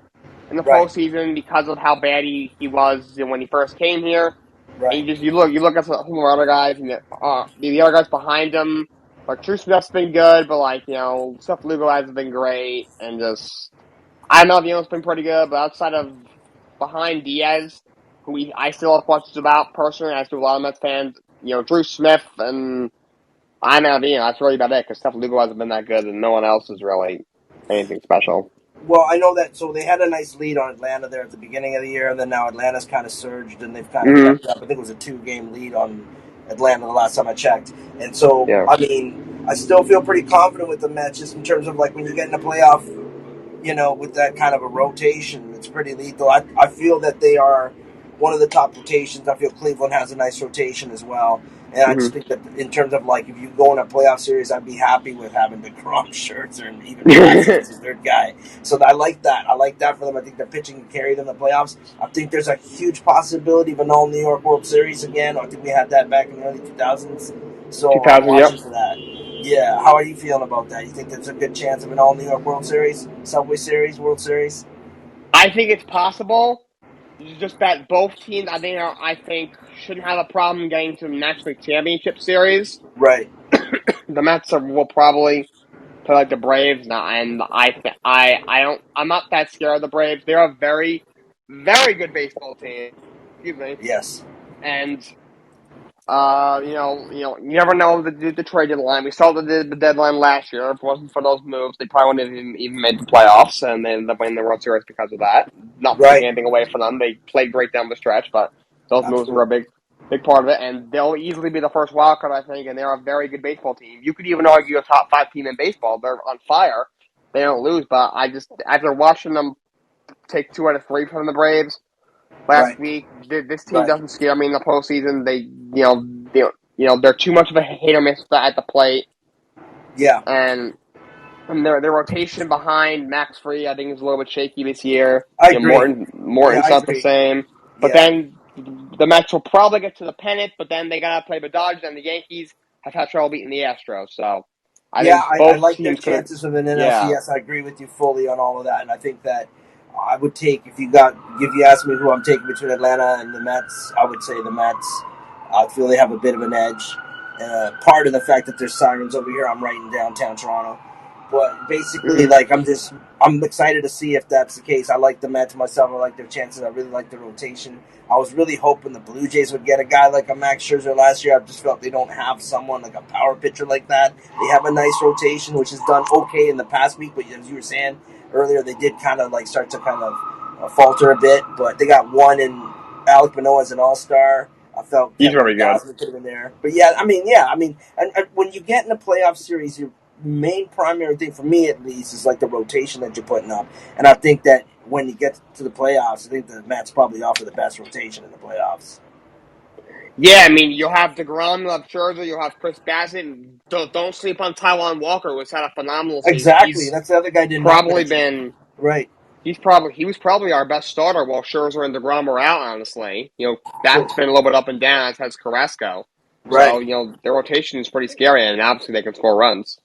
in the Right. postseason because of how bad he was when he first came here. And Right. you look at some of our other guys, and the other guys behind him. Like True Smith's been good, but Seth Lugo hasn't been great, and just I don't know if Young's been pretty good, but outside of behind Diaz, I still have questions about personally, as do a lot of Mets fans. Drew Smith and I know that's really about it because Seth Lugo hasn't been that good, and no one else is really anything special. Well, I know that. So they had a nice lead on Atlanta there at the beginning of the year, and then now Atlanta's kind of surged, and they've kind of Mm-hmm. crept up. I think it was a 2-game lead on Atlanta the last time I checked. And so, Yeah. I mean, I still feel pretty confident with the Mets, just in terms of like when you get in a playoff, with that kind of a rotation, it's pretty lethal. I feel that they are one of the top rotations. I feel Cleveland has a nice rotation as well. And I Hmm. just think that in terms of like if you go in a playoff series, I'd be happy with having DeGrom, Scherzer, and even Bassett as a third guy. So I like that. I like that for them. I think the pitching can carry them in the playoffs. I think there's a huge possibility of an all New York World Series again. I think we had that back in the early 2000s. So I'm 2000. Yep. watching for that. Yeah. How are you feeling about that? You think there's a good chance of an all New York World Series, Subway Series, World Series? I think it's possible. It's just that both teams, I think, shouldn't have a problem getting to the National League Championship Series. Right. The will probably play like the Braves now, and I don't. I'm not that scared of the Braves. They're a very, very good baseball team. Excuse me, Yes. and you never know the trade deadline. We saw the deadline last year. If it wasn't for those moves, they probably wouldn't have even made the playoffs, and they ended up winning the World Series because of that. Not taking Right. anything away from them. They played great down the stretch, but those moves were a Absolutely. big part of it, and they'll easily be the first wild card, I think, and they're a very good baseball team. You could even argue a top five team in baseball. They're on fire. They don't lose, but I just after watching them take 2 out of 3 from the Braves last Right. week. This team Right. doesn't scare me in the postseason. They're too much of a hit or miss at the plate, Yeah. and their rotation behind Max Free, I think, is a little bit shaky this year. I agree. Yeah, Morton's I not the agree. same, but Yeah. then the Mets will probably get to the pennant, but then they gotta play the Dodgers, and the Yankees have had trouble beating the Astros. So I Yeah, think I both like their teams could. chances of an Yeah, NLCS. I agree with you fully on all of that, and I think that I would take if you ask me who I'm taking between Atlanta and the Mets, I would say the Mets. I feel they have a bit of an edge. Part of the fact that there's sirens over here, I'm right in downtown Toronto. But basically, mm, like I'm excited to see if that's the case. I like the Mets myself. I like their chances. I really like the rotation. I was really hoping the Blue Jays would get a guy like a Max Scherzer last year. I just felt they don't have someone like a power pitcher like that. They have a nice rotation, which has done okay in the past week, but as you were saying earlier, they did kind of like start to kind of falter a bit. But they got one in Alec Manoah as an All Star. I felt he's Kevin very good. McGowan could have been there. But and when you get in a playoff series, your main primary thing for me at least is like the rotation that you're putting up. And I think that when you get to the playoffs, I think the Mets probably offer the best rotation in the playoffs. Yeah, I mean, you'll have DeGrom, you'll have Scherzer, you'll have Chris Bassett. And don't sleep on Taiwan Walker, who's had a phenomenal season. Exactly. That's the other guy I did not Probably mention. been Right. he was probably our best starter while Scherzer and DeGrom were out. Honestly, So Bassett's been a little bit up and down, as has Carrasco. right. So their rotation is pretty scary, and obviously they can score runs.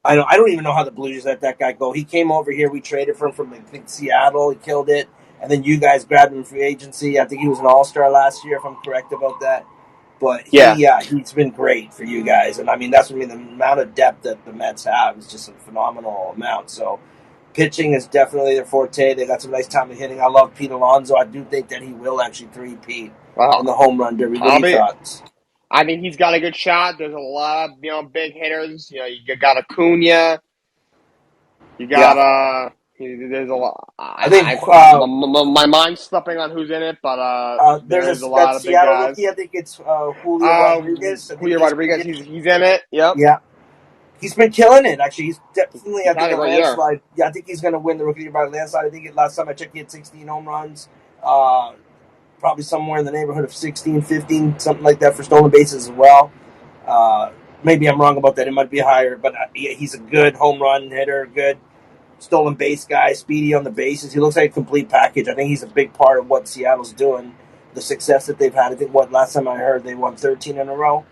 I don't even know how the Blues let that guy go. He came over here. We traded for him from I think Seattle. He killed it, and then you guys grabbed him in free agency. I think he was an All Star last year, if I'm correct about that. But Yeah, he's been great for you guys, and I mean that's what I mean. The amount of depth that the Mets have is just a phenomenal amount. So pitching is definitely their forte. They got some nice time of hitting. I love Pete Alonso. I do think that he will actually three-peat in well, the home run derby. What do you probably. thoughts? I think he's got a good shot. There's a lot of big hitters. You got Acuna. You got Yeah, There's a lot. I think My mind's slipping on who's in it, but there's a that lot of big Seattle rookie. guys. I think it's Julio Rodriguez. I think Julio he's Rodriguez, he's in it. Yep, yeah. He's been killing it. Actually, he's definitely, he's I think, had a a great year. landslide. Yeah, I think he's going to win the rookie by a landslide. I think last time I checked, he had 16 home runs. Uh, Probably somewhere in the neighborhood of 16, 15, something like that for stolen bases as well. Uh, Maybe I'm wrong about that. It might be higher, but he's a good home run hitter, good stolen base guy, speedy on the bases. He looks like a complete package. I think he's a big part of what Seattle's doing, the success that they've had. I think last time I heard they won 13 in a row.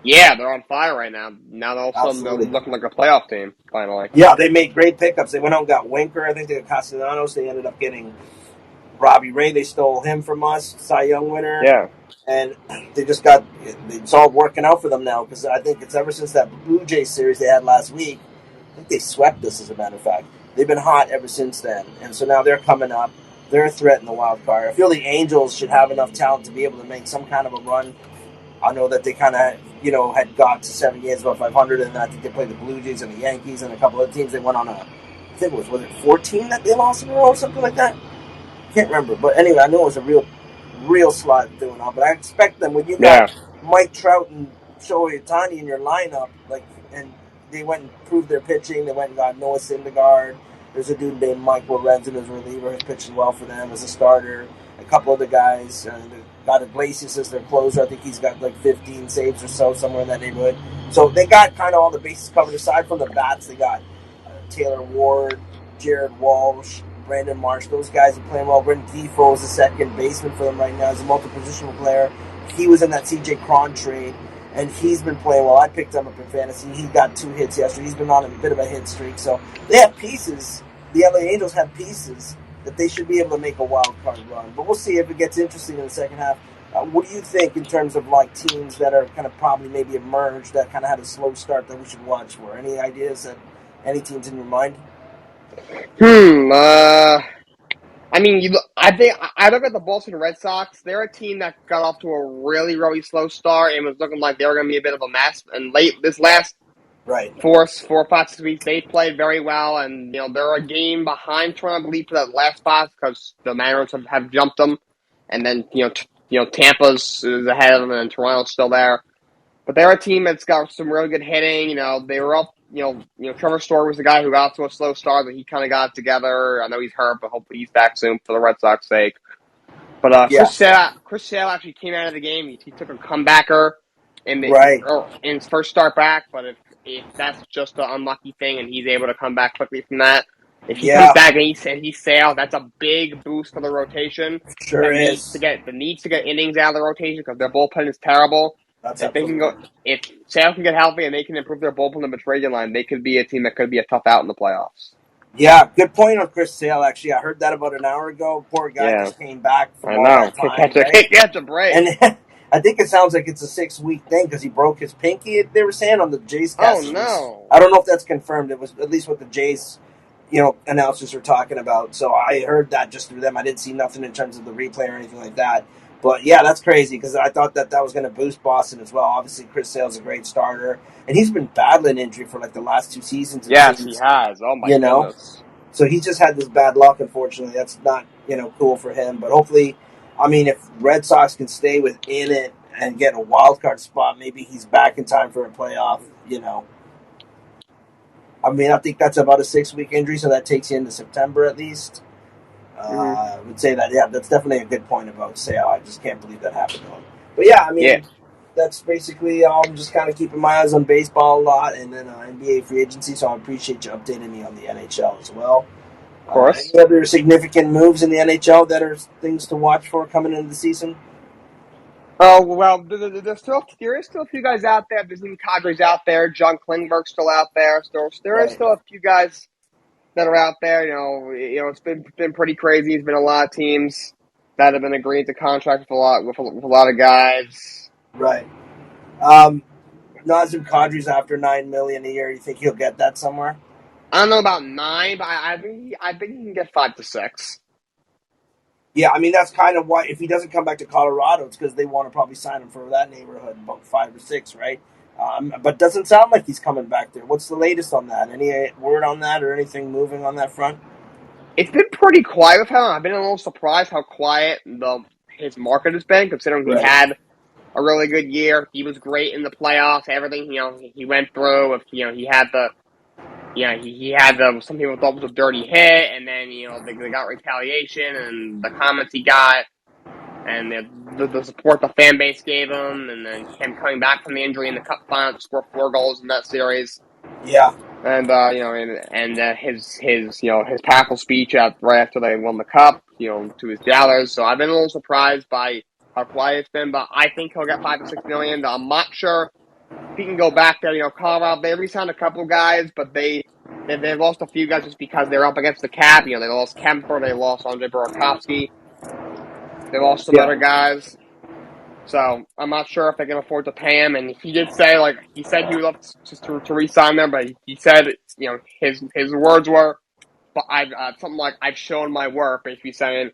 Yeah, they're on fire right now. Now all of a sudden they're Absolutely. looking like a playoff team. Finally, Yeah, they made great pickups. They went out and got Winker. I think they got Castellanos. They ended up getting Robbie Ray. They stole him from us, Cy Young winner. yeah, And they just got it's all working out for them now because I think it's ever since that Blue Jays series they had last week. I think they swept us, as a matter of fact. They've been hot ever since then, and so now they're coming up. They're a threat in the wild card. I feel the Angels should have enough talent to be able to make some kind of a run. I know that they kind of had got to 7 games above 500, and I think they played the Blue Jays and the Yankees and a couple of teams. They went on I think was it 14 that they lost in a row or something like that. Can't remember, but anyway, I know it was a real slot doing all. But I expect them when you got yeah. Mike Trout and Shohei Ohtani in your lineup, and they went and proved their pitching. They went and got Noah Syndergaard. There's a dude named Mike Lorenzen as a reliever who's pitching well for them as a starter. A couple other guys. They got Iglesias as their closer. I think he's got like 15 saves or so, somewhere in that neighborhood. So they got kind of all the bases covered. Aside from the bats, they got Taylor Ward, Jared Walsh, Brandon Marsh. Those guys are playing well. Brendan Defoe is a second baseman for them right now. He's a multi-positional player. He was in that C.J. Cron trade, and he's been playing well. I picked him up in fantasy. He got 2 hits yesterday. He's been on a bit of a hit streak. So they have pieces. The LA Angels have pieces that they should be able to make a wild card run. But we'll see if it gets interesting in the second half. What do you think in terms of like teams that are kind of probably maybe emerged that kind of had a slow start that we should watch for? Any ideas that any teams in your mind? Hmm. I mean, I think I look at the Boston Red Sox. They're a team that got off to a really, really slow start and was looking like they were going to be a bit of a mess. And late this last Right. 4 or 5 6 weeks, they played very well. And they're a game behind Toronto, I believe, for that last spot because the Mariners have jumped them. And then Tampa's is ahead of them, and Toronto's still there. But they're a team that's got some really good hitting. They were up. Trevor Story was the guy who got to a slow start, but he kind of got it together. I know he's hurt, but hopefully he's back soon for the Red Sox sake. But Yeah. Chris Sale actually came out of the game. He took a comebacker Right. in his first start back. But if that's just an unlucky thing and he's able to come back quickly from that, if he comes Yeah. back and he's Sale, that's a big boost for the rotation Sure that is. needs to get innings out of the rotation because their bullpen is terrible. That's If they can absolutely. go, if Sale can get healthy and they can improve their bullpen and the trade line, they could be a team that could be a tough out in the playoffs. Yeah, good point on Chris Sale. Actually, I heard that about an hour ago. Poor guy Yeah, just came back from I all know. that time, right? Can't catch a break. And I think it sounds like it's a 6 week thing because he broke his pinky. They were saying on the Jays Oh cast. At least no. I don't know if that's confirmed. It was at least what the Jays, announcers were talking about. So I heard that just through them. I didn't see nothing in terms of the replay or anything like that. But yeah, that's crazy because I thought that was going to boost Boston as well. Obviously, Chris Sale's a great starter, and he's been battling injury for like the last 2 seasons. It Yes, he seems, has. Oh my you know. goodness. So he just had this bad luck, unfortunately. That's not, cool for him. But hopefully, I mean, if Red Sox can stay within it and get a wild card spot, maybe he's back in time for a playoff. I mean, I think that's about a 6 week injury, so that takes you into September at least. Hmm. I would say that, yeah, that's definitely a good point about Sale. I just can't believe that happened to him. But yeah, I Yeah, mean, that's basically I'm just kind of keeping my eyes on baseball a lot and then NBA free agency. So I appreciate you updating me on the NHL as well. of course. Any other significant moves in the NHL that are things to watch for coming into the season? Oh well, there is still a few guys out there. There's even Cadres out there. John Klingberg's still out there. There is Right, still a few guys that are out there. It's been pretty crazy. There's been a lot of teams that have been agreeing to contract with a lot of guys. right. Um, Nazem Kadri's after $9 million a year. You think he'll get that somewhere? I don't know about 9, but I think he can get 5 to 6. Yeah, I mean that's kind of why if he doesn't come back to Colorado, it's because they want to probably sign him for that neighborhood, about 5 or 6, right? But doesn't sound like he's coming back there. What's the latest on that? Any word on that or anything moving on that front? It's been pretty quiet with him. I've been a little surprised how quiet his market has been, considering he Right, had a really good year. He was great in the playoffs. Everything he went through. If he had the he had the some people thought was a dirty hit, and then they got retaliation and the comments he got and the support the fan base gave him, and then him coming back from the injury in the Cup final to score 4 goals in that series. yeah, And his powerful speech right after they won the cup, to his doubters. So I've been a little surprised by how quiet it's been, but I think he'll get 5 to 6 million. I'm not sure if he can go back there. Colorado, they re-signed a couple guys, but they lost a few guys just because they're up against the cap. They lost Kemper, they lost Andre Burakovsky, they lost some yeah, other guys. So I'm not sure if they can afford to pay him. And he did say, like he said, he would love to re-sign them, but he said, his words were, "But I've something like I've shown my worth." Basically saying,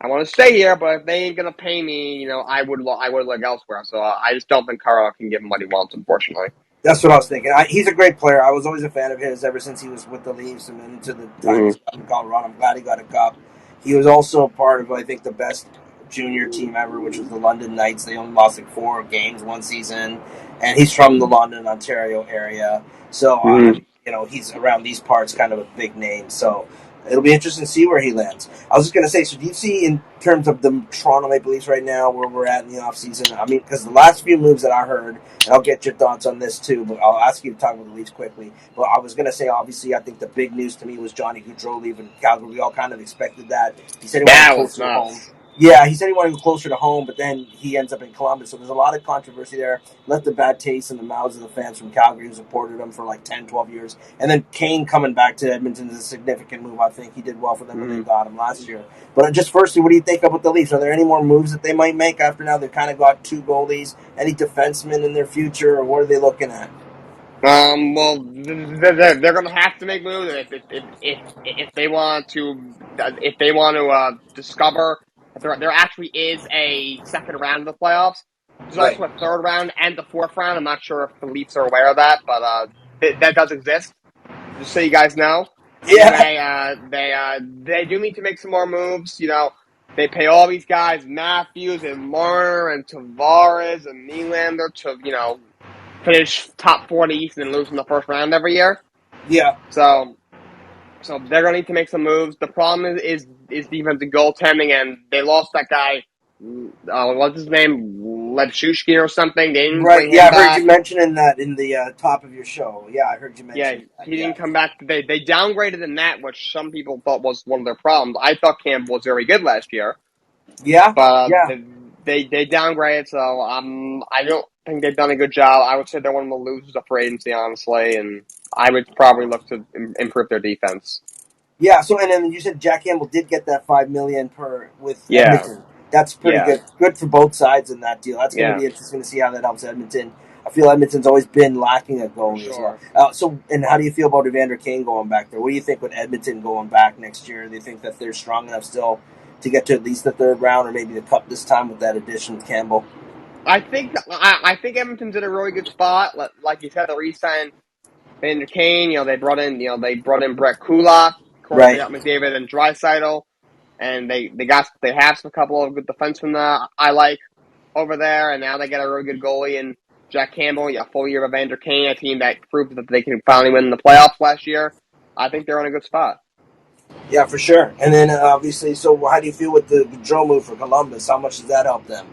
"I want to stay here, but if they ain't gonna pay me, I would look elsewhere." So I just don't think Carl can give him what he wants, unfortunately. that's what I was thinking. He's a great player. I was always a fan of his ever since he was with the Leafs and then into the time Mm-hmm. he's got in Colorado. I'm glad he got a cup. He was also a part of I think the best junior team ever, which was the London Knights. They only lost like 4 games one season, and he's from the London, Ontario area. So Mm-hmm. he's around these parts, kind of a big name. So It'll be interesting to see where he lands. I was just going to say, so do you see in terms of the Toronto Maple Leafs right now, where we're at in the offseason? I mean, because the last few moves that I heard, and I'll get your thoughts on this too, but I'll ask you to talk about the Leafs quickly. But I was going to say, obviously, I think the big news to me was Johnny Gaudreau leaving Calgary. We all kind of expected that. He said he wanted That was closer to home. nuts. Yeah, he said he wanted to go closer to home, but then he ends up in Columbus. So there's a lot of controversy there. Left a bad taste in the mouths of the fans from Calgary who supported him for like 10, 12 years. And then Kane coming back to Edmonton is a significant move. I think he did well for them when they Mm-hmm. got him last year. But just firstly, what do you think about the Leafs? Are there any more moves that they might make after now they've kind of got two goalies? Any defensemen in their future, or what are they looking at? Well, they're going to have to make moves if they want to discover that there actually is a second round of the playoffs. There's Right. also a third round and the fourth round. I'm not sure if the Leafs are aware of that, but that does exist. Just so you guys know, and Yeah. they do need to make some more moves. They pay all these guys, Matthews and Marner and Tavares and Nylander, to finish top 4 in the East and lose in the first round every year. Yeah. So they're gonna need to make some moves. The problem is defensive goaltending, and they lost that guy. What's his name? Lebshushkin or something. They didn't Right. bring Yeah, him I heard you back. mentioning that in the top of your show. Yeah, I heard you Yeah, mention that. he Yeah. didn't come back. They downgraded the net, which some people thought was one of their problems. I thought Campbell was very good last year, Yeah. but Yeah. they downgraded. So I don't think they've done a good job. I would say they're one of the losers of free agency, honestly, and I would probably look to improve their defense. Yeah. So, and then you said Jack Campbell did get that $5 million per with Yeah, Edmonton. That's pretty yeah, good. Good for both sides in that deal. That's going to yeah, be interesting to see how that helps Edmonton. I feel Edmonton's always been lacking a for goalie as well. sure. So, and how do you feel about Evander Kane going back there? What do you think with Edmonton going back next year? Do you think that they're strong enough still to get to at least the third round or maybe the cup this time with that addition with Campbell? I think Edmonton's in a really good spot. Like you said, they re-signed Vander Kane. They brought in Brett Kulak. Of course, they Right. got McDavid and Draisaitl, and they have a couple of good defensemen that I like over there, and now they got a really good goalie in Jack Campbell. A full year of Vander Kane, a team that proved that they can finally win the playoffs last year. I think they're in a good spot. Yeah, for sure. And then obviously, so how do you feel with the Joe move for Columbus? How much does that help them?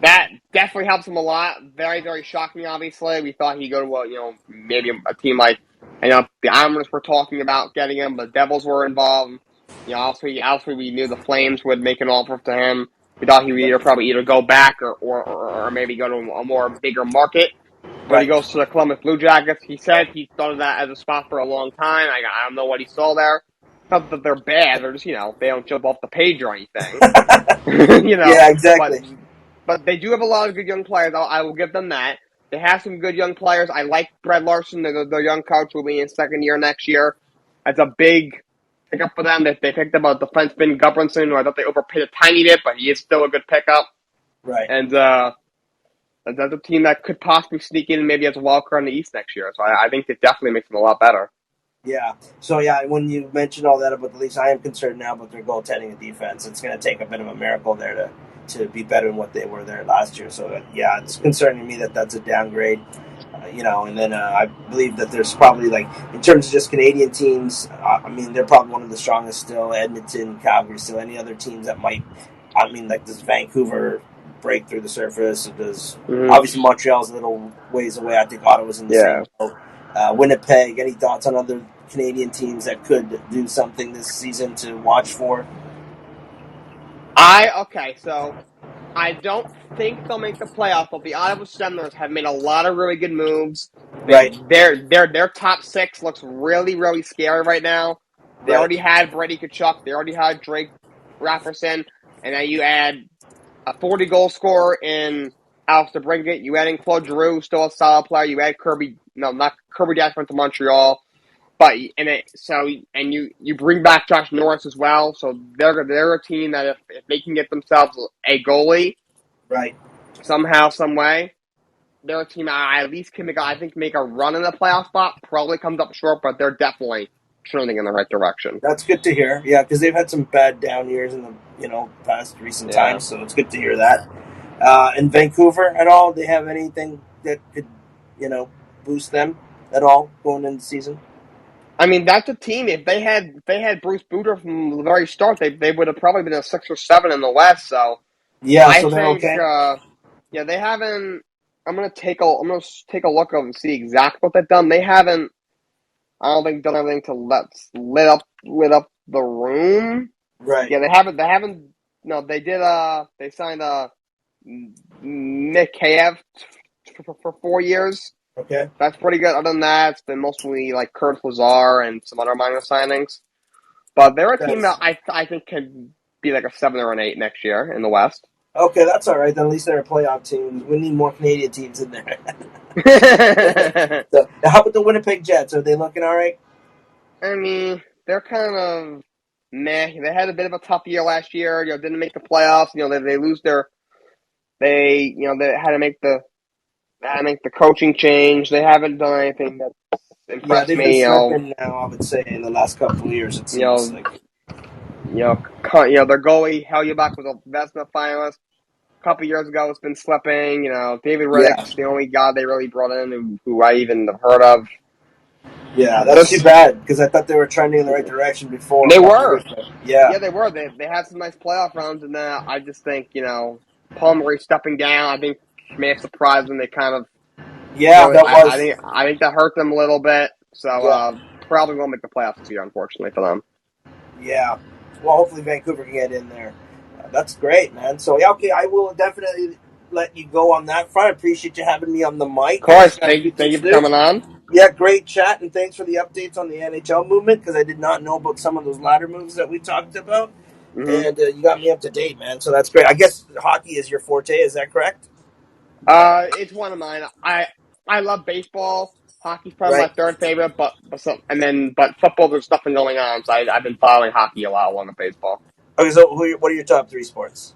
That definitely helps him a lot. Very, very shocking, obviously. We thought he'd go to, maybe a team like, the Islanders were talking about getting him, but Devils were involved. Also we knew the Flames would make an offer to him. We thought he would probably either go back or maybe go to a more bigger market. But he Right. goes to the Columbus Blue Jackets. He said he thought of that as a spot for a long time. I don't know what he saw there. Not that they're bad. They're just, they don't jump off the page or anything. you know, Yeah, but exactly. but they do have a lot of good young players. I will give them that. They have some good young players. I like Brad Larson, the young coach, will be in second year next year. That's a big pickup for them. They picked up a defenseman, Gudbranson, who I thought they overpaid a tiny bit, but he is still a good pickup. Right. And that's a team that could possibly sneak in maybe as a wild card in the East next year. So I think it definitely makes them a lot better. Yeah. So yeah, when you mentioned all that about the Leafs, I am concerned now about their goaltending and defense. It's going to take a bit of a miracle there to be better than what they were there last year. So yeah, it's concerning me that that's a downgrade. And then I believe that there's probably like in terms of just Canadian teams. I mean, they're probably one of the strongest still. Edmonton, Calgary, still any other teams that might. I mean, like does Vancouver break through the surface? Or does Mm-hmm. obviously Montreal's a little ways away. I think Ottawa's in the Yeah. same boat. Winnipeg. Any thoughts on other Canadian teams that could do something this season to watch for? Okay, so I don't think they'll make the playoff, but the Ottawa Senators have made a lot of really good moves. Right, Their top six looks really, really scary right now. They right, already had Brady Kachuk, they already had Drake Rafferson, and now you add a 40-goal scorer in Alex DeBrincat. You add in Claude Giroux, still a solid player. You add not Kirby Dach went to Montreal. But you bring back Josh Norris as well, so they're a team that if they can get themselves a goalie right. somehow, some way, they're a team I at least can make a run in the playoff spot. Probably comes up short, but they're definitely trending in the right direction. That's good to hear. Yeah, because they've had some bad down years in the past recent Yeah, times, so it's good to hear that. In Vancouver at all, they have anything that could boost them at all going into the season? I mean, that's a team. If they had Bruce Booter from the very start, they would have probably been a 6 or 7 in the West. So Yeah, I so they're think, okay. yeah, they haven't. I'm gonna take a look and see exactly what they've done. They haven't. I don't think done anything to lit up the room. Right. Yeah, they haven't. They haven't. No, they did. They signed Nick Kayev for 4 years. Okay. That's pretty good. Other than that, it's been mostly like Kurt Lazar and some other minor signings. But they're a team that Nice. I think could be like a 7 or an 8 next year in the West. Okay, that's all right. Then at least they're a playoff team. We need more Canadian teams in there. I So, how about the Winnipeg Jets? Are they looking all right? mean, they're kind of meh. They had a bit of a tough year last year. Didn't make the playoffs. They lose their they had to make the coaching change. They haven't done anything that Yeah, impressed they've been me. slipping now. I would say in the last couple of years, it You seems know, like. their goalie Hellebuyck was a Vezina finalist a couple years ago. It's been slipping. David Yeah, Riddick's the only guy they really brought in who I even have heard of. yeah, that's too This bad because I thought they were trending in the right direction before a They couple of were, years ago. Yeah, yeah, they were. They had some nice playoff runs, and then I just think Palmieri stepping down. I think may have surprised them. They kind of yeah, really. that I was. think that hurt them a little bit. So Yeah, probably won't make the playoffs this year, unfortunately for them. yeah. Well, hopefully Vancouver can get in there. That's great, man. So yeah, okay, I will definitely let you go on that front. I appreciate you having me on the Of mic. I know you course, got a few thank things you to for do. coming on. Yeah, great chat, and thanks for the updates on the NHL movement because I did not know about some of those ladder moves that we talked about, hmm and you got me up to date, man. So that's great. I guess hockey is your forte. Is that correct? It's one of mine. I love baseball. Hockey's probably my Right. third favorite, but football. There's nothing going on, so I've been following hockey a lot along with baseball. Okay, so what are your top three sports?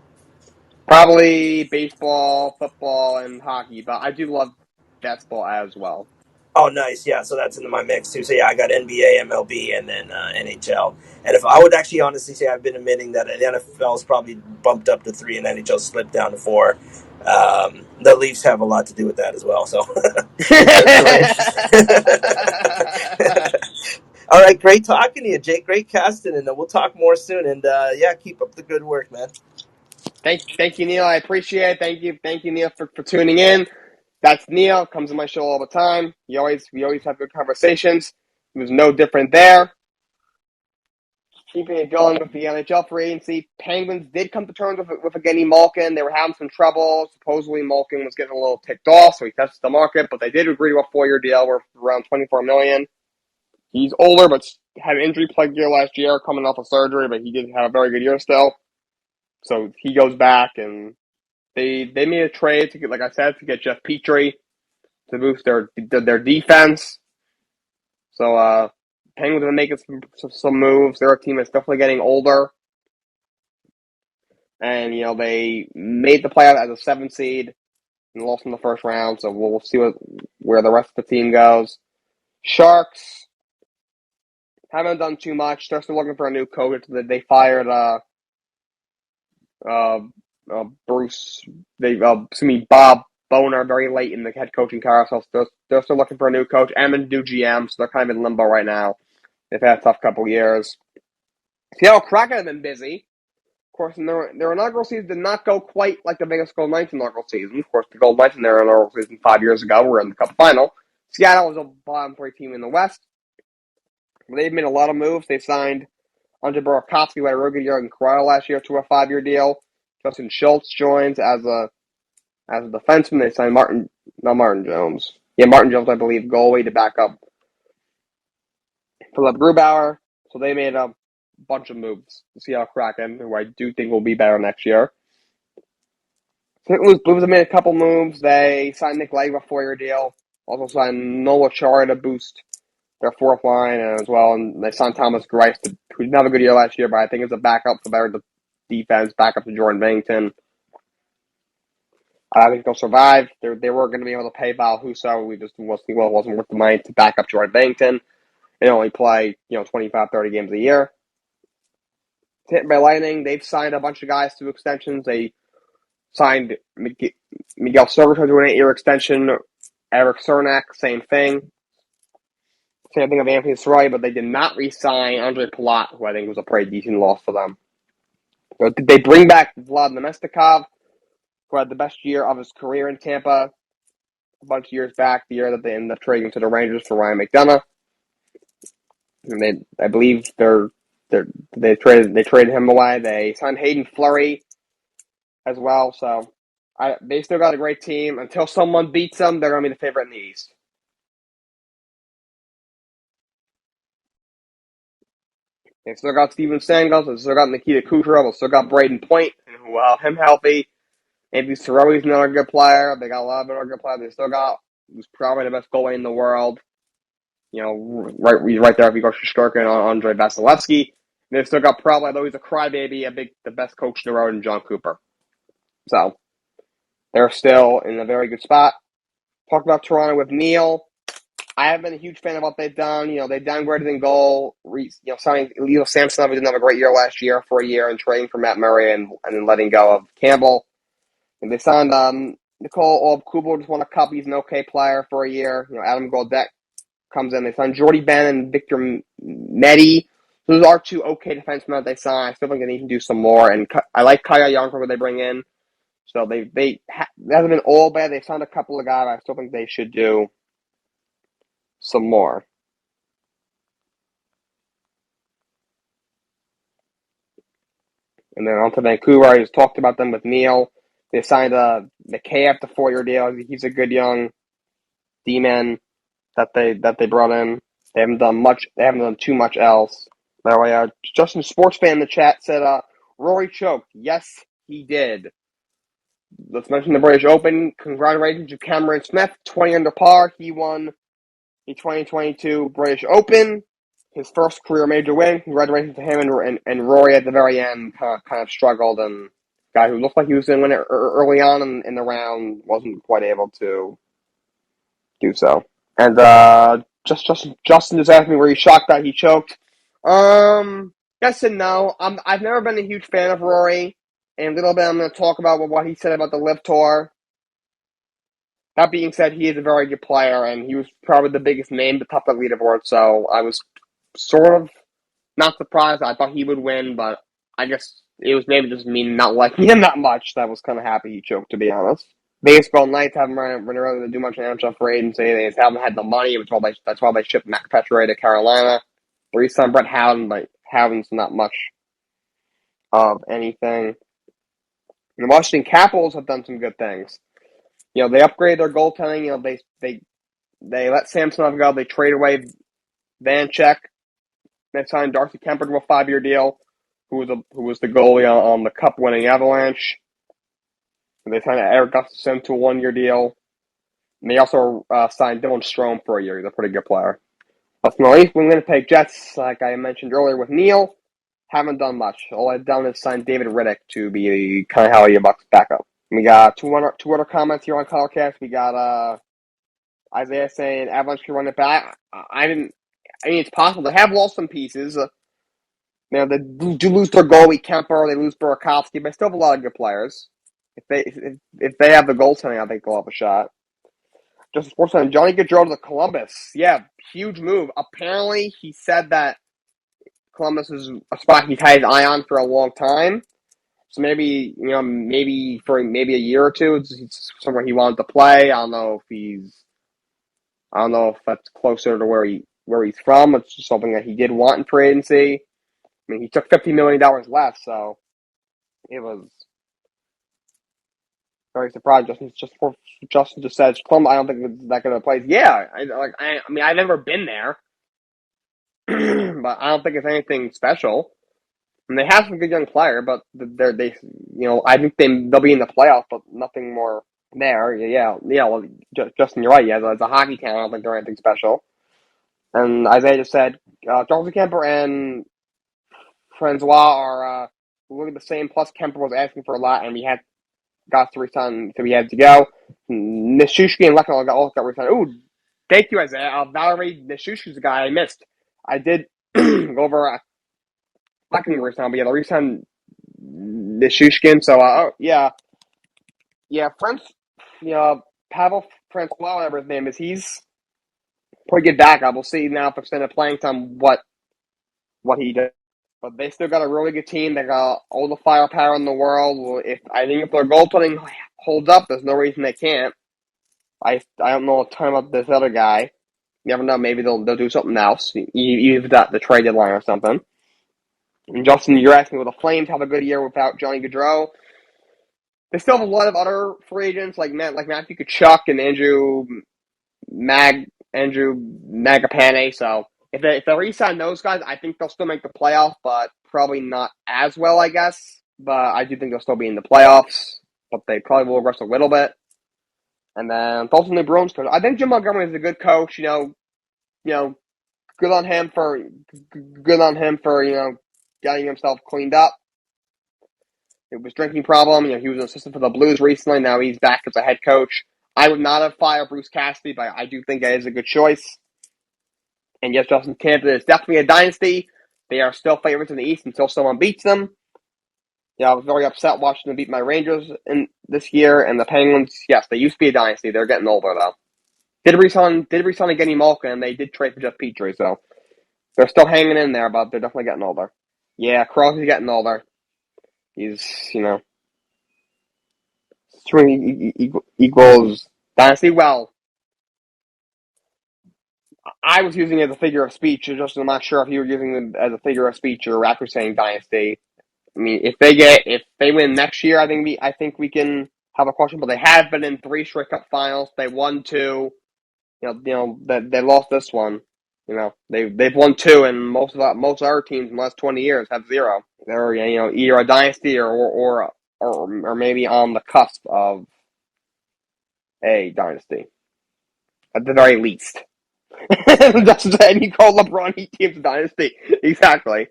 Probably baseball, football, and hockey, but I do love basketball as well. Oh, nice. Yeah, so that's into my mix too. So yeah, I got NBA, MLB, and then NHL. And if I would actually honestly say, I've been admitting that the NFL's probably bumped up to three, and NHL slipped down to four. The Leafs have a lot to do with that as well. So that's my interest. All right, great talking to you, Jake. Great casting, and we'll talk more soon. And yeah, keep up the good work, man. thank you, Neil. I appreciate it. Thank you, Neil, for tuning in. That's Neil. Comes on my show all the time. We always have good conversations. It was no different there. Keeping it going with the NHL free agency. Penguins did come to terms with Evgeny Malkin. They were having some trouble. Supposedly Malkin was getting a little ticked off, so he tested the market. But they did agree to a 4-year deal worth around $24 million. He's older, but had an injury-plagued year last year, coming off of surgery. But he did have a very good year still. So he goes back, and they made a trade to get, like I said, to get Jeff Petrie to boost their defense. So Penguins are making some moves. They're a team that's definitely getting older, and they made the playoff as a 7 seed and lost in the first round. So we'll see where the rest of the team goes. Sharks haven't done too much. They're still looking for a new coach. They fired uh, Bruce. Bob Boner very late in the head coaching carousel. So they're still looking for a new coach and a new GM. So they're kind of in limbo right now. They've had a tough couple of years. Seattle Kraken have been busy. Of course, in their inaugural season did not go quite like the Vegas Golden Knights inaugural season. Of course, the Golden Knights in their inaugural season 5 years ago were in the Cup final. Seattle was a bottom three team in the West. They've made a lot of moves. They signed Andre Burakovsky, who had a really good year in Colorado last year, to a 5-year deal. Justin Schultz joins as a defenseman. They signed Martin Jones. Yeah, Martin Jones, I believe, goalie to back up Philip Grubauer. So they made a bunch of moves. The Seattle Kraken, who I do think will be better next year. St. Louis Blues have made a couple moves. They signed Nick Leg a 4-year deal. Also signed Nola Chara to boost their fourth line as well. And they signed Thomas Greiss, who didn't have a good year last year, but I think is a backup for their defense, backup to Jordan Bennington. I think they'll survive. They were going to be able to pay Val Husso. We just wasn't worth the money to back up Jordan Bennington and only play 25, 30 games a year. Hit by Lightning, they've signed a bunch of guys to extensions. They signed Miguel Servato to an 8-year extension. Eric Cernak, same thing. Same thing of Anthony Cirelli, but they did not re-sign Andre Palat, who I think was a pretty decent loss for them. So did they bring back Vlad Nemestikov, who had the best year of his career in Tampa a bunch of years back, the year that they ended up trading to the Rangers for Ryan McDonough. And I believe they traded him away. They signed Hayden Fleury as well. So they still got a great team. Until someone beats them, they're going to be the favorite in the East. They still got Steven Stamkos. They still got Nikita Kucherov. They still got Braden Point, who him healthy. Anthony Cirelli's another good player. They got a lot of other good players. They still got who's probably the best goalie in the world. Right there if you go Shesterkin on Andre Vasilevsky. They've still got probably, though he's a crybaby, the best coach in the road in John Cooper. So they're still in a very good spot. Talk about Toronto with Neil. I have been a huge fan of what they've done. They downgraded in goal. Signing Leo Samsonov, who didn't have a great year last year for a year, and trading for Matt Murray and then letting go of Campbell. And they signed Nicole Kubel, just won a cup. He's an okay player for a year. Adam Goldbeck comes in. They signed Jordy Ben and Victor Medi. Those are two okay defensemen that they signed. I still think they need to do some more. And I like Kaya Yonkers, what they bring in. So they hasn't been all bad. They signed a couple of guys. I still think they should do some more. And then on to Vancouver. I just talked about them with Neil. They signed McKay to 4-year deal. He's a good young D-man that they brought in. They haven't done much. They haven't done too much else. By the way, Justin Sports Fan in the chat said, Rory choked. Yes, he did. Let's mention the British Open. Congratulations to Cameron Smith, 20 under par. He won the 2022 British Open, his first career major win. Congratulations to him and Rory at the very end kind of struggled, and guy who looked like he was going to win it early on in the round wasn't quite able to do so. And Justin just asked me, were you shocked that he choked? Yes and no. I've never been a huge fan of Rory. And a little bit I'm going to talk about what he said about the Live Tour. That being said, he is a very good player, and he was probably the biggest name to top the leaderboard, so I was sort of not surprised. I thought he would win, but I guess it was maybe just me not liking him that much that I was kind of happy he choked, to be honest. Baseball Knights haven't really to do much in NHL for agency. They just haven't had the money. That's why they shipped Matt Petray to Carolina. Re-signed Brett Howden, but Howden's not much of anything. The Washington Capitals have done some good things. They upgraded their goaltending. They let Samsonov go. They trade away Vanchek. They signed Darcy Kemper to a 5-year deal, who was the goalie on the Cup-winning Avalanche. And they signed Eric Gustafsson to a 1-year deal. And they also signed Dylan Strome for a year. He's a pretty good player. Last but not least, Winnipeg Jets, like I mentioned earlier with Neil, haven't done much. All I've done is signed David Riddick to be kind of Hallie Bucks backup. We got two other comments here on Colorcast. We got Isaiah saying Avalanche can run it back. I mean, it's possible. They have lost some pieces. They do lose their goalie Kemper. They lose Burakovsky, but they still have a lot of good players. If they have the goaltending, I think they'll have a shot. Just a sports fan, Johnny Gaudreau to Columbus. Yeah, huge move. Apparently, he said that Columbus is a spot he's had his eye on for a long time. So maybe for a year or two, it's somewhere he wanted to play. I don't know if that's closer to where he's from. It's just something that he did want in free agency. I mean, he took $50 million less, so it was very surprised. Justin just says, Columbus, I don't think it's that good of a place. Yeah, I mean, I've never been there, but I don't think it's anything special. And they have some good young player, but I think they'll be in the playoffs, but nothing more there. Yeah. Well, Justin, you're right. Yeah, as a hockey town, I don't think they're anything special. And Isaiah just said, Charles Kemper and Francois are really the same. Plus, Kemper was asking for a lot, and we had got to resign, so we had to go. Nishushki and Lekkonen also got resigned. Ooh, thank you, Isaiah. Valerie Nishushki's the guy I missed. I did go over Lekkonen resigned, but yeah, the resign Nishushkin. So, yeah, Pavel Francois, whatever his name is, pretty good backup. We'll see now if extended playing time what he does. But they still got a really good team. They got all the firepower in the world. If I think if their goaltending holds up, there's no reason they can't. I don't know a ton about this other guy. You never know. Maybe they'll do something else. Even the trade deadline or something. And Justin, you're asking, will the Flames have a good year without Johnny Gaudreau? They still have a lot of other free agents like Matthew Tkachuk and Andrew Magapane. So if they re-sign those guys, I think they'll still make the playoffs, but probably not as well, I guess. But I do think they'll still be in the playoffs, but they probably will rest a little bit. And then those are the Bruins coach. I think Jim Montgomery is a good coach. Good on him for getting himself cleaned up. It was drinking problem. He was an assistant for the Blues recently. Now he's back as a head coach. I would not have fired Bruce Cassidy, but I do think that is a good choice. And yes, Justin, Tampa is definitely a dynasty. They are still favorites in the East until someone beats them. I was very upset watching them beat my Rangers in this year. And the Penguins, yes, they used to be a dynasty. They're getting older, though. Did resign again Malkin, and they did trade for Jeff Petrie, so they're still hanging in there, but they're definitely getting older. Yeah, Crosby's getting older. He's, equals dynasty. Well, I was using it as a figure of speech. I'm not sure if you were using it as a figure of speech or actually saying dynasty. I mean, if they win next year, I think we can have a question. But they have been in 3 straight Cup finals. They won 2. They lost this one. They've won 2, and most of our teams in the last 20 years have 0. They're either a dynasty or maybe on the cusp of a dynasty at the very least. That's and you call LeBron each team's a dynasty. Exactly.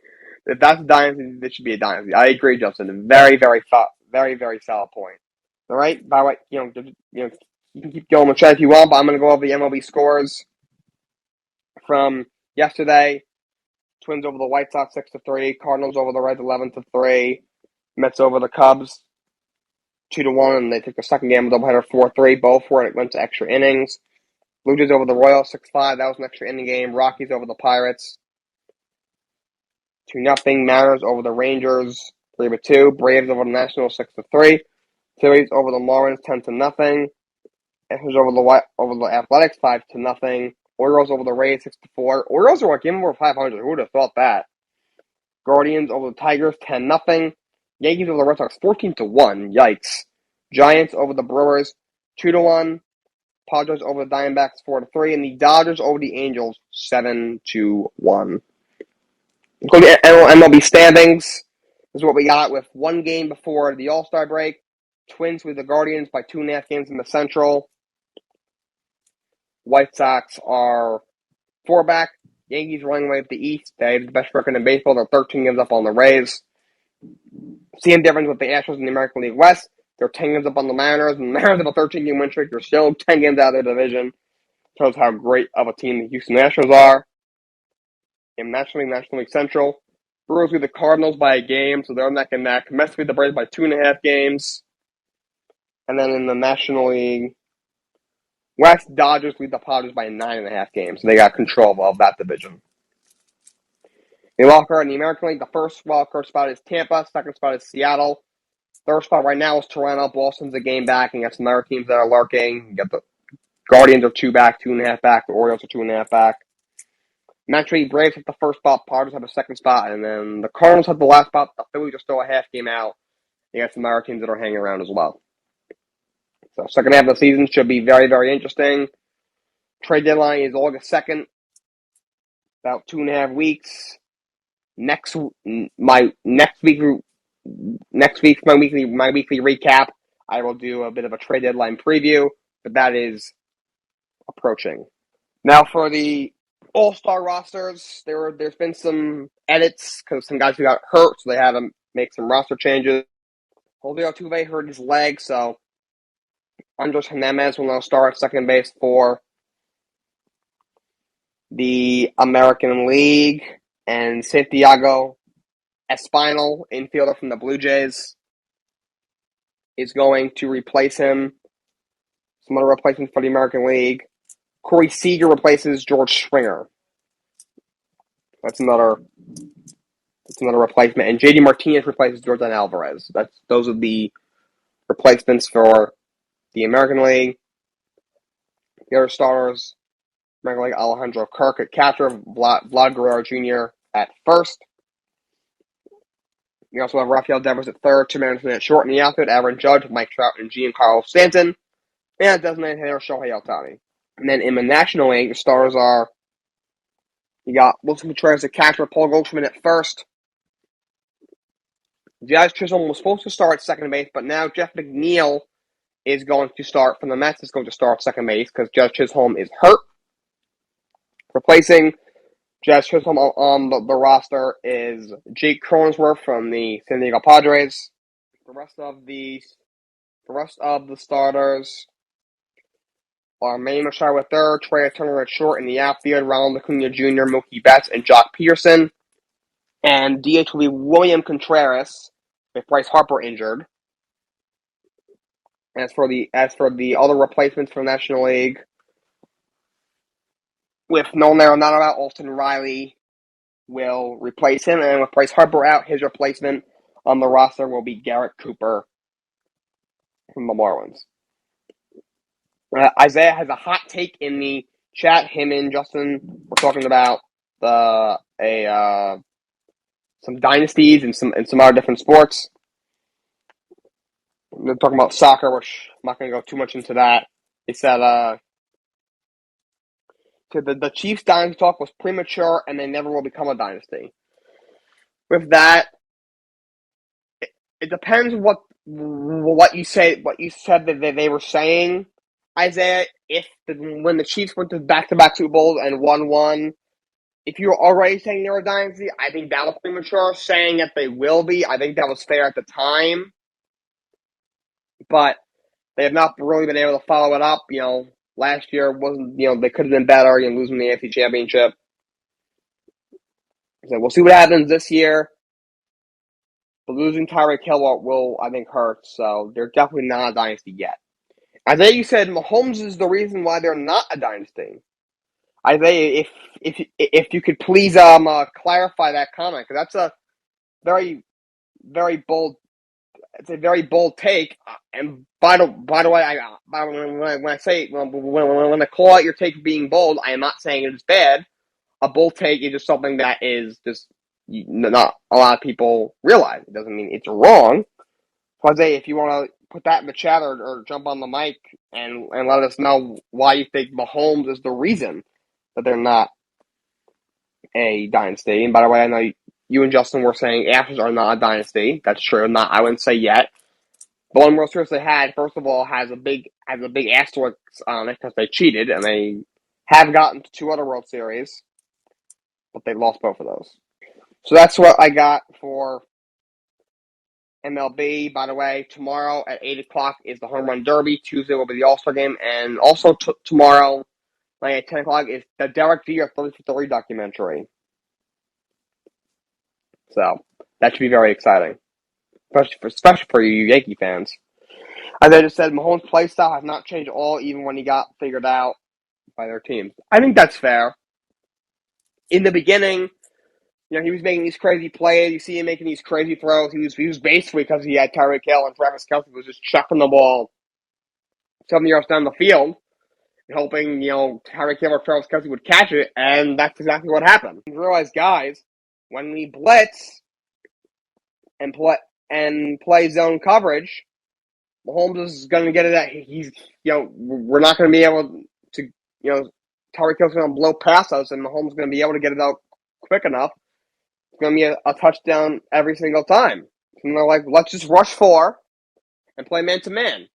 If that's a dynasty, this should be a dynasty. I agree, Justin. Very, very, very, very solid point. All right. By the way, you can keep going with chat if you want, but I'm going to go over the MLB scores from yesterday. Twins over the White Sox 6-3. Cardinals over the Reds 11-3. Mets over the Cubs 2-1, and they took the second game of the doubleheader 4-3. Both went to extra innings. Blue Jays over the Royals 6-5. That was an extra inning game. Rockies over the Pirates 2-0. Mariners over the Rangers 3-2. Braves over the Nationals 6-3. Phillies over the Marlins 10-0. Astros over the Athletics 5-0. Orioles over the Rays 6-4. Orioles are game over 500. Who would have thought that? Guardians over the Tigers 10-0. Yankees over the Red Sox 14-1. Yikes. Giants over the Brewers 2-1. Padres over the Diamondbacks 4-3, and the Dodgers over the Angels 7-1. Go to MLB standings. This is what we got with one game before the All-Star break. Twins with the Guardians by 2.5 games in the Central. White Sox are 4 back. Yankees running away with the East. They have the best record in baseball. They're 13 games up on the Rays. Same difference with the Astros in the American League West. They're 10 games up on the Mariners, and the Mariners have a 13-game win streak. They're still 10 games out of their division. Shows how great of a team the Houston Astros are. In National League Central, Brewers lead the Cardinals by a game, so they're neck and neck. Mets lead the Braves by 2.5 games. And then in the National League West, Dodgers lead the Padres by 9.5 games, so they got control of that division. The wildcard in the American League, the first wildcard spot is Tampa, second spot is Seattle. Third spot right now is Toronto. Boston's a game back, and you got some other teams that are lurking. You got the Guardians are 2 back, 2.5 back. The Orioles are 2.5 back. Naturally, Braves have the first spot, Padres have the second spot, and then the Cardinals have the last spot. The Phillies are still a half game out. You got some other teams that are hanging around as well. So, second half of the season should be very, very interesting. Trade deadline is August 2nd, about 2.5 weeks. Next week's my weekly recap. I will do a bit of a trade deadline preview, but that is approaching. Now for the All-Star rosters, there's been some edits because some guys who got hurt, so they had to make some roster changes. Julio Altuve hurt his leg, so Andres Gimenez will now start at second base for the American League, and Santiago Espinal, infielder from the Blue Jays, is going to replace him. Some other replacements for the American League. Corey Seager replaces George Springer. That's another replacement. And JD Martinez replaces Jordan Alvarez. Those are the replacements for the American League. The other starters, American League, Alejandro Kirk at catcher, Vlad Guerrero Jr. at first. You also have Rafael Devers at third, Tim Anderson at short in the outfield, Aaron Judge, Mike Trout, and Giancarlo Stanton, and designated hitter Shohei Ohtani. And then in the National League, the starters are, you got Wilson Contreras at catcher, Paul Goldschmidt at first. Jazz Chisholm was supposed to start at second base, but now Jeff McNeil is going to start from the Mets, is going to start second base because Jazz Chisholm is hurt. Replacing Jazz Chisholm on the roster is Jake Cronenworth from the San Diego Padres. The rest of the starters are Manny Machado at third, Trey Turner at short in the outfield, Ronald Acuna Jr., Mookie Betts, and Jock Peterson. And DH will be William Contreras with Bryce Harper injured. As for the other replacements for the National League, with Nolan Arenado out, Austin Riley will replace him, and with Bryce Harper out, his replacement on the roster will be Garrett Cooper from the Marlins. Isaiah has a hot take in the chat. Him and Justin were talking about some dynasties and some other different sports. They're talking about soccer, which I'm not going to go too much into that. They said the Chiefs dynasty talk was premature, and they never will become a dynasty. With that, it depends what you said that they were saying, Isaiah. When the Chiefs went to back-to-back Super Bowls and won one, if you were already saying they were a dynasty, I think that was premature. Saying that they will be, I think that was fair at the time. But they have not really been able to follow it up. Last year wasn't, they could have been better, losing the AFC Championship. So we'll see what happens this year. But losing Tyreek Hill will, I think, hurt. So they're definitely not a dynasty yet. Isaiah, you said Mahomes is the reason why they're not a dynasty. Isaiah, if you could please clarify that comment, because that's a very, very bold. It's a very bold take. And by the way, when I call out your take being bold, I am not saying it is bad. A bold take is just something that is just not a lot of people realize. It doesn't mean it's wrong. Jose, if you want to put that in the chat or jump on the mic and let us know why you think Mahomes is the reason that they're not a dynasty. And by the way, I know you and Justin were saying Astros are not a dynasty. That's true. I wouldn't say yet. The one World Series they had, first of all, has a big asterisk on it because they cheated, and they have gotten to 2 other World Series, but they lost both of those. So that's what I got for MLB. By the way, tomorrow at 8 o'clock is the Home Run Derby. Tuesday will be the All-Star Game. And also tomorrow night at 10 o'clock is the Derek Jeter 30 for 30 documentary. So that should be very exciting, especially for you Yankee fans. As I just said, Mahomes' play style has not changed at all, even when he got figured out by their team. I think that's fair. In the beginning, he was making these crazy plays. You see him making these crazy throws. He was basically, because he had Tyreek Hill and Travis Kelce, was just chucking the ball 70 yards down the field and hoping, Tyreek Hill or Travis Kelce would catch it, and that's exactly what happened. You realize, guys, when we blitz and play zone coverage, Mahomes is going to get it at, we're not going to be able to, Tyreek Hill's going to blow past us, and Mahomes is going to be able to get it out quick enough. It's going to be a touchdown every single time. And they're like, let's just rush 4 and play man-to-man.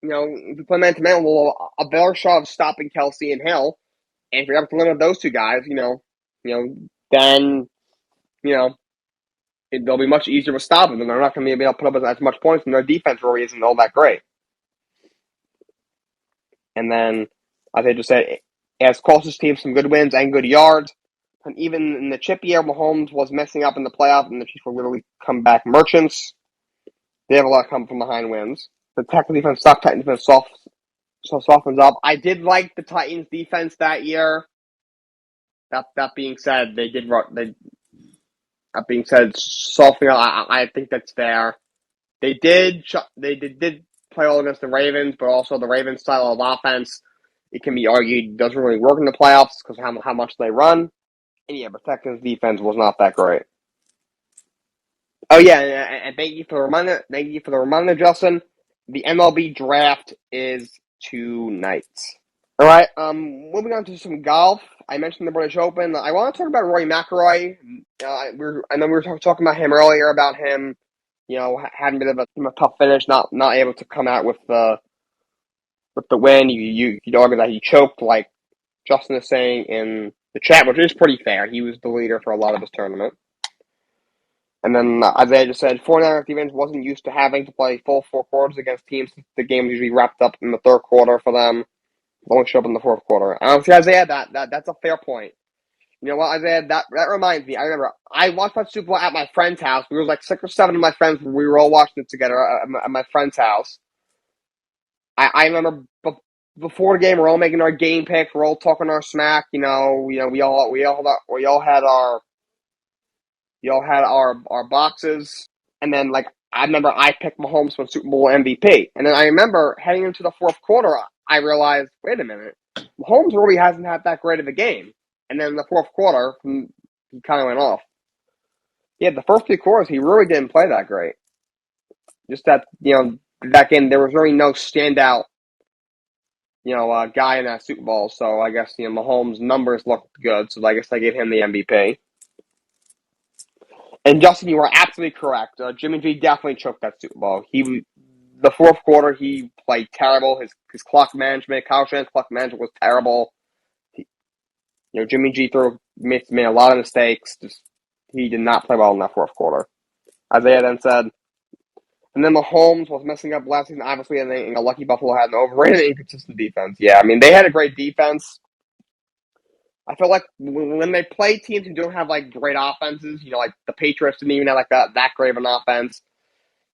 If you play man-to-man, well, a better shot of stopping Kelce and Hill, and if you're able to limit those 2 guys, then, they'll be much easier to stop them, and they're not going to be able to put up as much points, and their defense really isn't all that great. And then, as I just said, it has cost his team some good wins and good yards. And even in the chip year, Mahomes was messing up in the playoffs, and the Chiefs were literally comeback merchants. They have a lot of come from behind wins. The Texans defense sucked, Titans defense soft. So softens up. I did like the Titans' defense that year. That being said, they did. That being said, softening up. I think that's fair. They did play well against the Ravens, but also the Ravens' style of offense, it can be argued, doesn't really work in the playoffs because how much they run. And yeah, but Texans' defense was not that great. Oh yeah, and thank you for the reminder. Thank you for the reminder, Justin. The MLB draft is tonight. All right. Moving on to some golf. I mentioned the British Open. I want to talk about Rory McIlroy. I know we were talking about him earlier about him, having a bit of a tough finish, not able to come out with the win. You'd argue that he choked, like Justin is saying in the chat, which is pretty fair. He was the leader for a lot of his tournament. And then Isaiah just said, 49ers defense wasn't used to having to play full four quarters against teams. The game was usually wrapped up in the third quarter for them. Don't show up in the fourth quarter. Honestly, Isaiah, that's a fair point. You know what, Isaiah? That reminds me. I remember I watched that Super Bowl at my friend's house. We were like 6 or 7 of my friends. We were all watching it together at my friend's house. I remember before the game, we're all making our game picks. We're all talking our smack. We all had our boxes, and then like I remember I picked Mahomes for Super Bowl MVP, and then I remember heading into the fourth quarter, I realized, wait a minute, Mahomes really hasn't had that great of a game, and then in the fourth quarter, he kind of went off. Yeah, the first 3 quarters he really didn't play that great. Just that game there was really no standout, guy in that Super Bowl. So I guess Mahomes' numbers looked good, so I guess I gave him the MVP. And Justin, you are absolutely correct. Jimmy G definitely choked that Super Bowl. The fourth quarter, he played terrible. His clock management, Kyle Shanahan's clock management was terrible. Jimmy G made a lot of mistakes. He did not play well in that fourth quarter. Isaiah then said, and then Mahomes was messing up last season, obviously, and lucky Buffalo had an overrated inconsistent defense. Yeah, I mean, they had a great defense. I feel like when they play teams who don't have like great offenses, like the Patriots didn't even have like that great of an offense.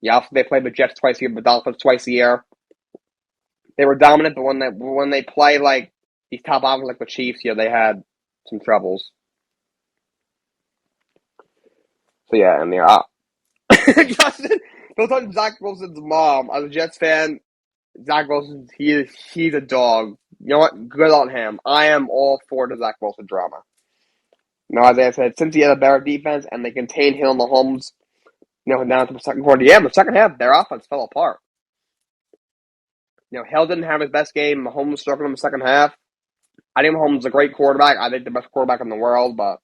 Yeah, they played the Jets twice a year, the Dolphins twice a year. They were dominant, but when they play like these top offenses like the Chiefs, they had some troubles. So yeah, and Justin, don't talk to Zach Wilson's mom. As a Jets fan, Zach Wilson, he's a dog. You know what? Good on him. I am all for the Zach Wilson drama. As I said, since he had a better defense and they contained Hill and Mahomes, down to the second quarter. Yeah, in the second half, their offense fell apart. Hill didn't have his best game. Mahomes struggled in the second half. I think Mahomes is a great quarterback. I think the best quarterback in the world, but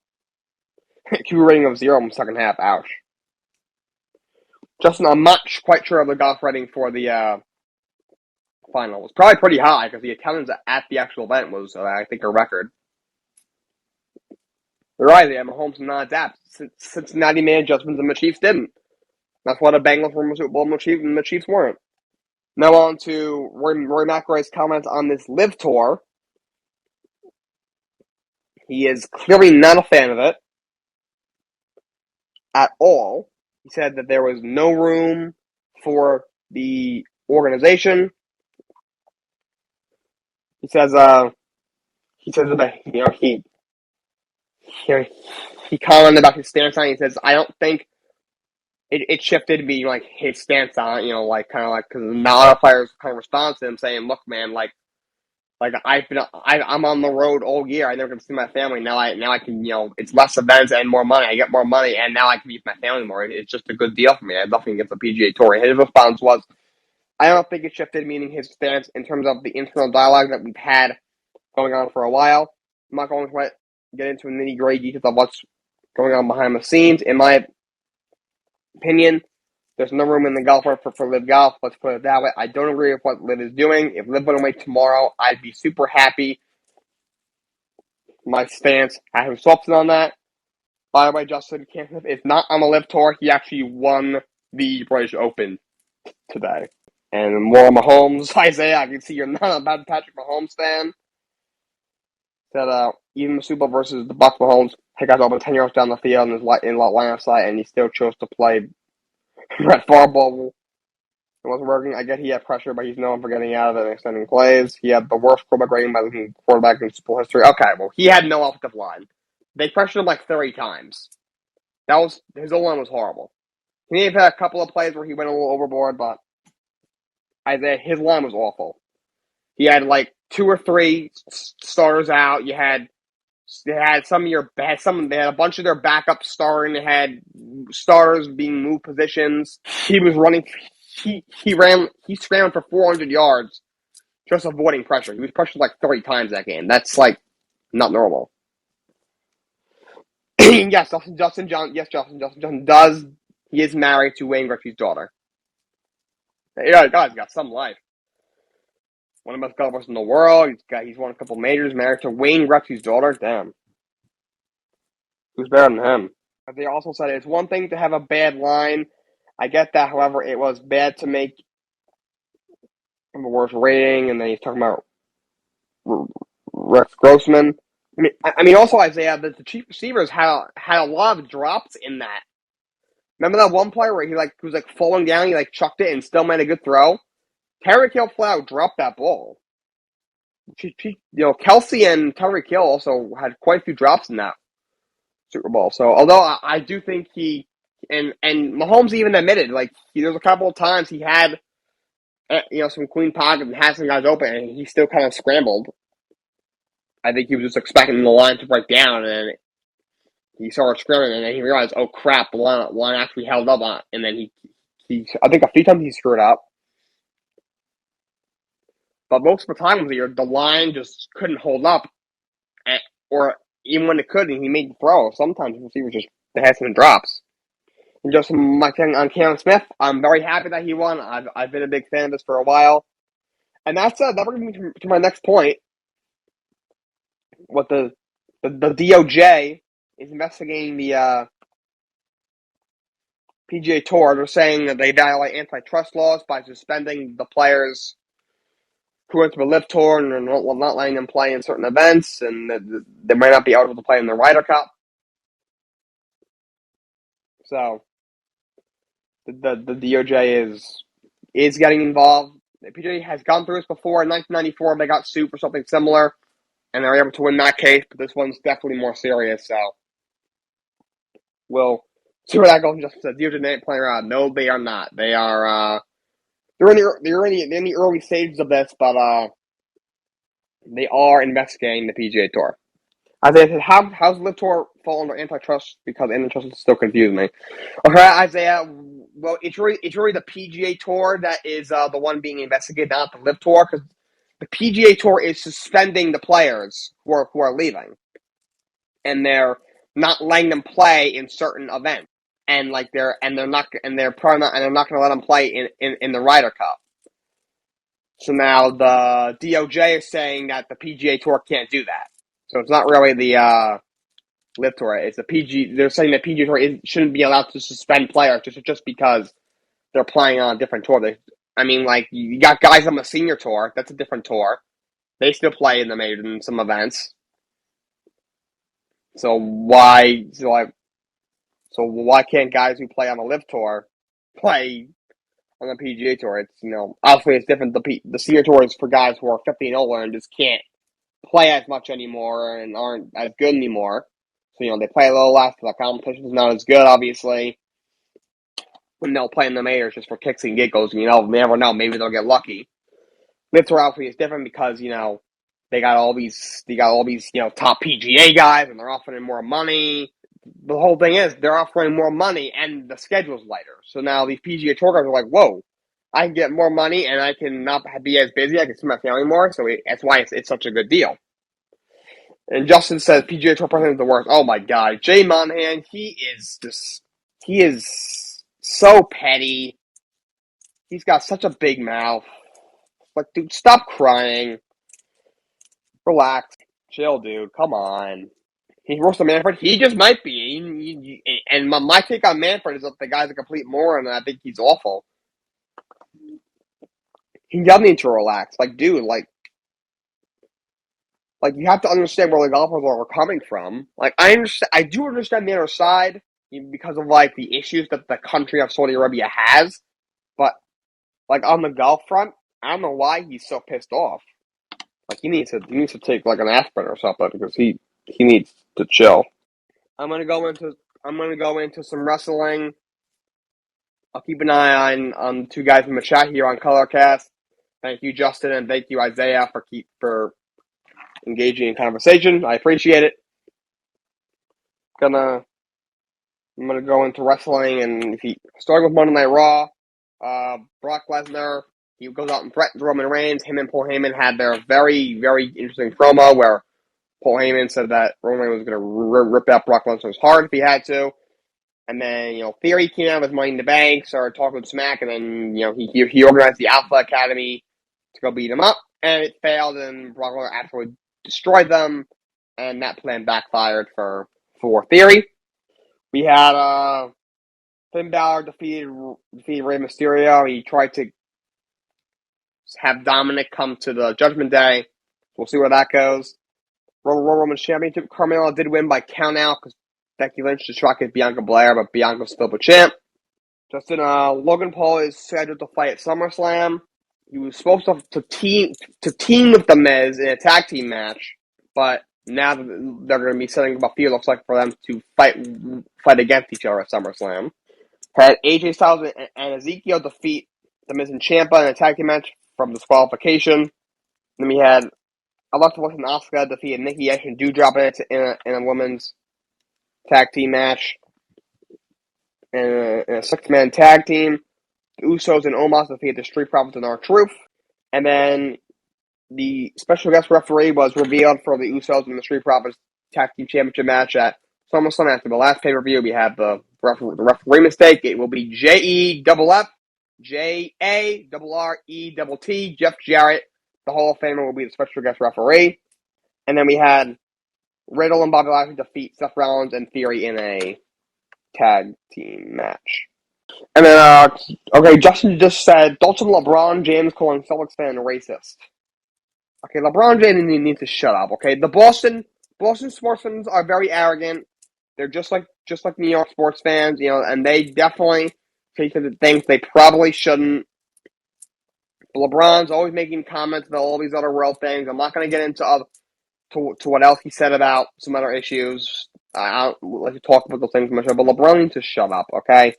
QB rating of 0 in the second half. Ouch. Justin, I'm not quite sure of the golf rating for the final. It was probably pretty high because the attendance at the actual event was, I think, a record. You're right, yeah, Mahomes did not adapt. Cincinnati made adjustments and the Chiefs didn't. That's why the Bengals were in the Super Bowl and the Chiefs weren't. Now on to Rory McIlroy's comments on this LIV Tour. He is clearly not a fan of it at all. He said that there was no room for the organization. He says that he commented about his stance on it. He says, I don't think it shifted me like his stance on it, because now other players kind of respond to him saying, look, man, I'm on the road all year. I never get to see my family. Now I can, it's less events and more money. I get more money, and now I can be with my family more. It's just a good deal for me. I have nothing against the PGA Tour. His response was, I don't think it shifted, meaning his stance in terms of the internal dialogue that we've had going on for a while. I'm not going to get into nitty-gritty details of what's going on behind the scenes. In my opinion, there's no room in the golf for LIV Golf. Let's put it that way. I don't agree with what LIV is doing. If LIV went away tomorrow, I'd be super happy. My stance, I have softened on that. By the way, Justin Campbell is not on the LIV Tour. He actually won the British Open today. And more Mahomes, Isaiah, I can see you're not a bad Patrick Mahomes fan. That even the Super Bowl versus the Bucs, Mahomes, he got over 10 yards down the field in line of sight, and he still chose to play Brett Favre ball. It wasn't working. I get he had pressure, but he's known for getting out of it and extending plays. He had the worst quarterback rating by looking quarterback in school history. Okay, well, he had no offensive line. They pressured him like 30 times. That was his O-line was horrible. He may have had a couple of plays where he went a little overboard, but his line was awful. He had like two or three starters out. They had they had a bunch of their backups starting. They had starters being moved positions. He was running. He scrambled for 400 yards just avoiding pressure. He was pressured like 30 times that game. That's like not normal. Yes, Justin Johnson does. He is married to Wayne Gretzky's daughter. Yeah, guy's got some life. One of the best golfers in the world. He's won a couple majors. Married to Wayne Gretzky's daughter. Damn, who's better than him? They also said it's one thing to have a bad line. I get that. However, it was bad to make the worst rating. And then he's talking about Rex Grossman. Also Isaiah, the chief receivers had a lot of drops in that. Remember that one play where he was falling down, he chucked it and still made a good throw. Tyreek Hill flat out dropped that ball. Kelsey and Tyreek Hill also had quite a few drops in that Super Bowl. So although I do think he and Mahomes even admitted there's a couple of times he had some clean pockets and had some guys open and he still kind of scrambled. I think he was just expecting the line to break down and he started scrambling and then he realized, oh crap, the line actually held up on it. And then he I think a few times he screwed up. But most of the time the line just couldn't hold up, or even when it could, and he made the throw. Sometimes the receiver they had some drops. And just my thing on Cam Smith, I'm very happy that he won. I've been a big fan of this for a while, and that brings me to my next point. What the DOJ is investigating the PGA Tour. They're saying that they violate antitrust laws by suspending the players who went to the LIV Tour and not letting them play in certain events, and they might not be eligible to play in the Ryder Cup. So the DOJ is getting involved. The PGA has gone through this before. In 1994, they got sued for something similar, and they were able to win that case. But this one's definitely more serious. So we'll see where that goes. Just the DOJ ain't playing around. No, they are not. They are. They're in the early stages of this, but they are investigating the PGA Tour. Isaiah, how's LIV Tour fall under antitrust? Because antitrust still confusing me. Okay, Isaiah. Well, it's really the PGA Tour that is the one being investigated, not the LIV Tour, because the PGA Tour is suspending the players who are leaving, and they're not letting them play in certain events, and they're probably not, and they're not going to let them play in the Ryder Cup. So now the DOJ is saying that the PGA Tour can't do that. So it's not really the LIV Tour. It's the PG. They're saying that PGA Tour shouldn't be allowed to suspend players just because they're playing on a different tour. You got guys on the senior tour. That's a different tour. They still play in some events. So why can't guys who play on the LIV Tour play on the PGA Tour? It's obviously it's different. The senior tour is for guys who are 50 and older and just can't play as much anymore and aren't as good anymore. So they play a little less. The competition is not as good, obviously. And they'll play in the majors just for kicks and giggles. You never know. Maybe they'll get lucky. LIV Tour obviously is different because they got all these top PGA guys and they're offering more money. The whole thing is they're offering more money and the schedule's lighter. So now these PGA Tour guys are like, whoa, I can get more money and I can not be as busy. I can see my family more. So that's why it's such a good deal. And Justin says PGA Tour president is the worst. Oh my God, Jay Monahan, he is so petty. He's got such a big mouth. Like, dude, stop crying. Relax. Chill, dude. Come on. He's worse than Manfred. He just might be. And my take on Manfred is that the guy's a complete moron, and I think he's awful. He does need to relax. Dude, you have to understand where the golfers are coming from. I do understand the other side because of the issues that the country of Saudi Arabia has, but like on the golf front, I don't know why he's so pissed off. Like he needs to take like an aspirin or something because he needs to chill. I'm gonna go into I'm gonna go into some wrestling. I'll keep an eye on two guys from the chat here on Colorcast. Thank you, Justin, and thank you, Isaiah, for engaging in conversation. I appreciate it. Gonna I'm gonna go into wrestling, and if he starting with Monday Night Raw, Brock Lesnar. He goes out and threatens Roman Reigns. Him and Paul Heyman had their very, very interesting promo where Paul Heyman said that Roman was going to rip out Brock Lesnar's heart if he had to. And then, Theory came out with Money in the Bank, started talking smack, and then, he organized the Alpha Academy to go beat him up, and it failed, and Brock Lesnar absolutely destroyed them, and that plan backfired for Theory. We had Finn Balor defeated Rey Mysterio. He tried to have Dominic come to the Judgment Day. We'll see where that goes. Royal Rumble Championship, Carmella did win by count out because Becky Lynch just struck at Bianca Belair, but Bianca's still the champ. Justin, Logan Paul is scheduled to fight at SummerSlam. He was supposed to team with The Miz in a tag team match, but now they're going to be setting up a feud, looks like, for them to fight against each other at SummerSlam. Had AJ Styles and Ezekiel defeat The Miz and Ciampa in a tag team match from disqualification. Then we had Alexa Bliss and Asuka defeated Nikki Ash and Doudrop in a women's tag team match. In a six-man tag team, the Usos and Omos defeated the Street Profits and R-Truth. And then the special guest referee was revealed for the Usos and the Street Profits tag team championship match at SummerSlam. After the last pay-per-view, we had the referee mistake. It will be JEFF, JARRETT. Jeff Jarrett, the Hall of Famer, will be the special guest referee. And then we had Riddle and Bobby Lashley defeat Seth Rollins and Theory in a tag team match. And then, okay, Justin just said, Dalton LeBron James calling Celtics fan racist. Okay, LeBron James needs to shut up, okay? The Boston sports fans are very arrogant. They're just like New York sports fans, and they definitely take to things they probably shouldn't. LeBron's always making comments about all these other world things. I'm not going to get into to what else he said about some other issues. I don't like to talk about those things much, but LeBron needs to shut up, okay?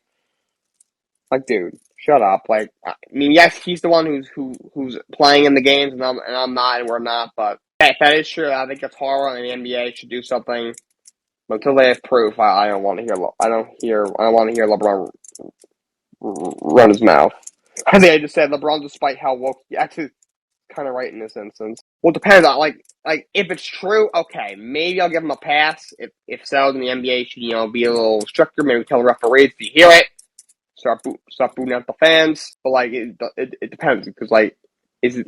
Like, dude, shut up. Like, I mean, yes, he's the one who's playing in the games, and I'm not, and we're not. But if that is true, I think it's horrible, and the NBA should do something. But until they have proof, I don't want to hear. I don't want to hear LeBron run his mouth. I think I just said LeBron, despite how woke, actually, kind of right in this instance. Well, it depends on like if it's true, okay, maybe I'll give him a pass. If so, then the NBA should be a little stricter. Maybe tell the referees if you hear it, start booting out the fans. But like it depends because like is it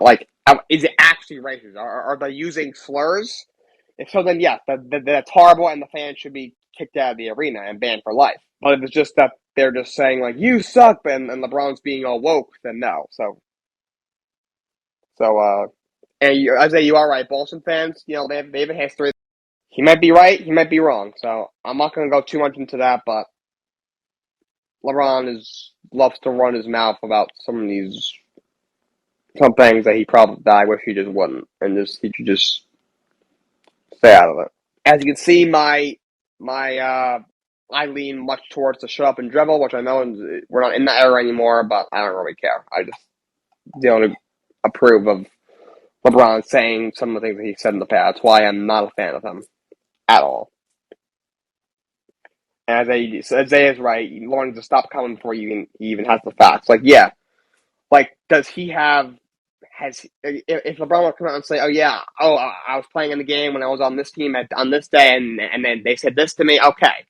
actually racist? Are they using slurs? If so, then yes, that's horrible, and the fans should be kicked out of the arena and banned for life. But if it's just that they're just saying like you suck, and LeBron's being all woke, then no. And Isaiah, you are right. Boston fans, they have a history. He might be right, he might be wrong. So I'm not going to go too much into that, but LeBron loves to run his mouth about some things that I wish he just wouldn't, and he should just stay out of it. As you can see, I lean much towards the shut up and dribble, which I know we're not in that era anymore, but I don't really care. I just don't approve of LeBron saying some of the things that he said in the past. That's why I'm not a fan of him at all. And Isaiah is right. You want to stop coming before he even has the facts. Like, yeah. Like, does he have... If LeBron would come out and say, I was playing in the game when I was on this team on this day, and then they said this to me, okay.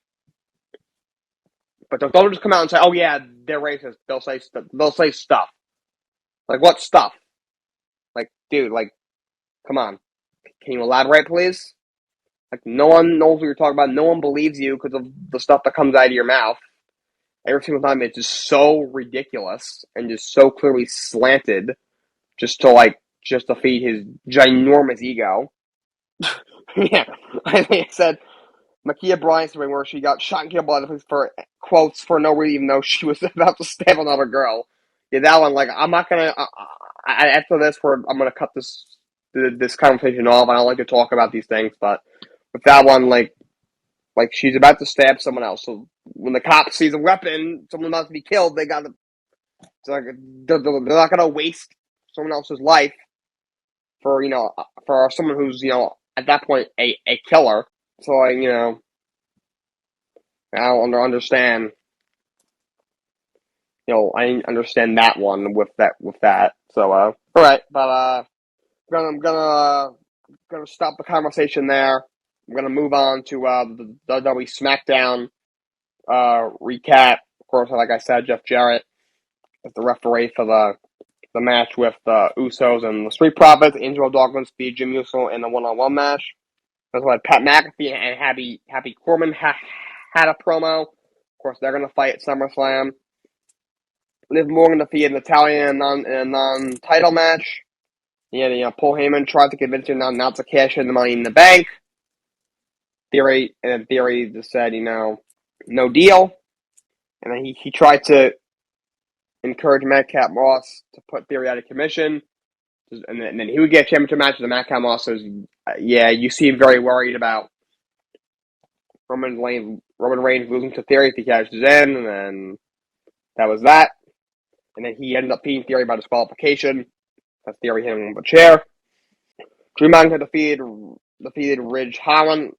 But don't just come out and say, oh, yeah, they're racist. They'll say stuff. Like, what stuff? Like, dude, like, come on. Can you elaborate, please? Like, no one knows what you're talking about. No one believes you because of the stuff that comes out of your mouth. Every single time, it's just so ridiculous and just so clearly slanted just to feed his ginormous ego. Yeah. I think I said Makia Bryant's ring where she got shot and killed by the police for quotes for no reason, even though she was about to stab another girl. Yeah, that one. Like, I'm not gonna. After this, I'm gonna cut this conversation off. I don't like to talk about these things, but with that one, like she's about to stab someone else. So when the cop sees a weapon, someone about to be killed, they got to. Like, they're not gonna waste someone else's life for for someone who's at that point a killer. So I don't understand. I didn't understand that one with that. So all right, but I'm gonna stop the conversation there. I'm gonna move on to the WWE SmackDown recap. Of course, like I said, Jeff Jarrett is the referee for the match with the Usos and the Street Profits. Angelo Dawkins beat Jim Uso in a one-on-one match. That's why Pat McAfee and Happy Corbin had a promo. Of course, they're gonna fight at SummerSlam. Liv Morgan defeated Natalia in a non-title match. Yeah, Paul Heyman tried to convince her not to cash in the Money in the Bank. Theory just said, no deal. And then he tried to encourage Madcap Moss to put Theory out of commission. And then he would get championship matches. And Madcap Moss says, yeah, you seem very worried about Roman Reigns losing to Theory if he cashes in. And then that was that. And then he ended up beating Theory by disqualification. Because Theory hit him with a chair. Drew McIntyre defeated Ridge Holland.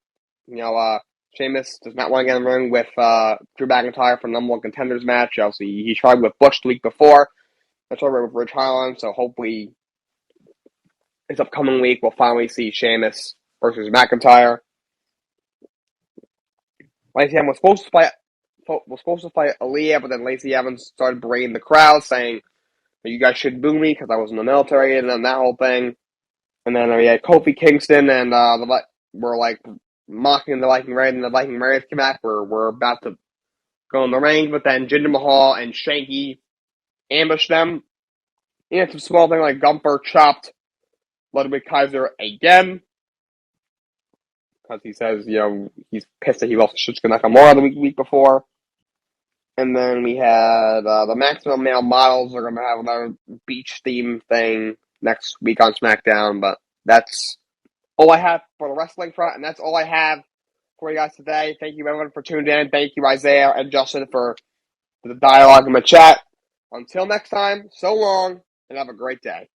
Sheamus does not want to get in the ring with Drew McIntyre for the number one contenders match. Obviously, he tried with Butch the week before. That's over with Ridge Holland, so hopefully this upcoming week we'll finally see Sheamus versus McIntyre. Lacey Evans was supposed to fight Aaliyah, but then Lacey Evans started berating the crowd, saying you guys should boo me because I was in the military, and then that whole thing. And then we had Kofi Kingston, and we're like mocking the Viking Raiders, and the Viking Raiders came back. We're about to go in the ring, but then Jinder Mahal and Shanky ambushed them. It's a small thing like Gumper chopped Ludwig Kaiser again because he says he's pissed that he lost to Shinsuke Nakamura the week before. And then we had the Maximum Male Models are going to have another beach theme thing next week on SmackDown, but that's all I have for the wrestling front, and that's all I have for you guys today. Thank you everyone for tuning in. Thank you Isaiah and Justin for the dialogue in the chat. Until next time, so long, and have a great day.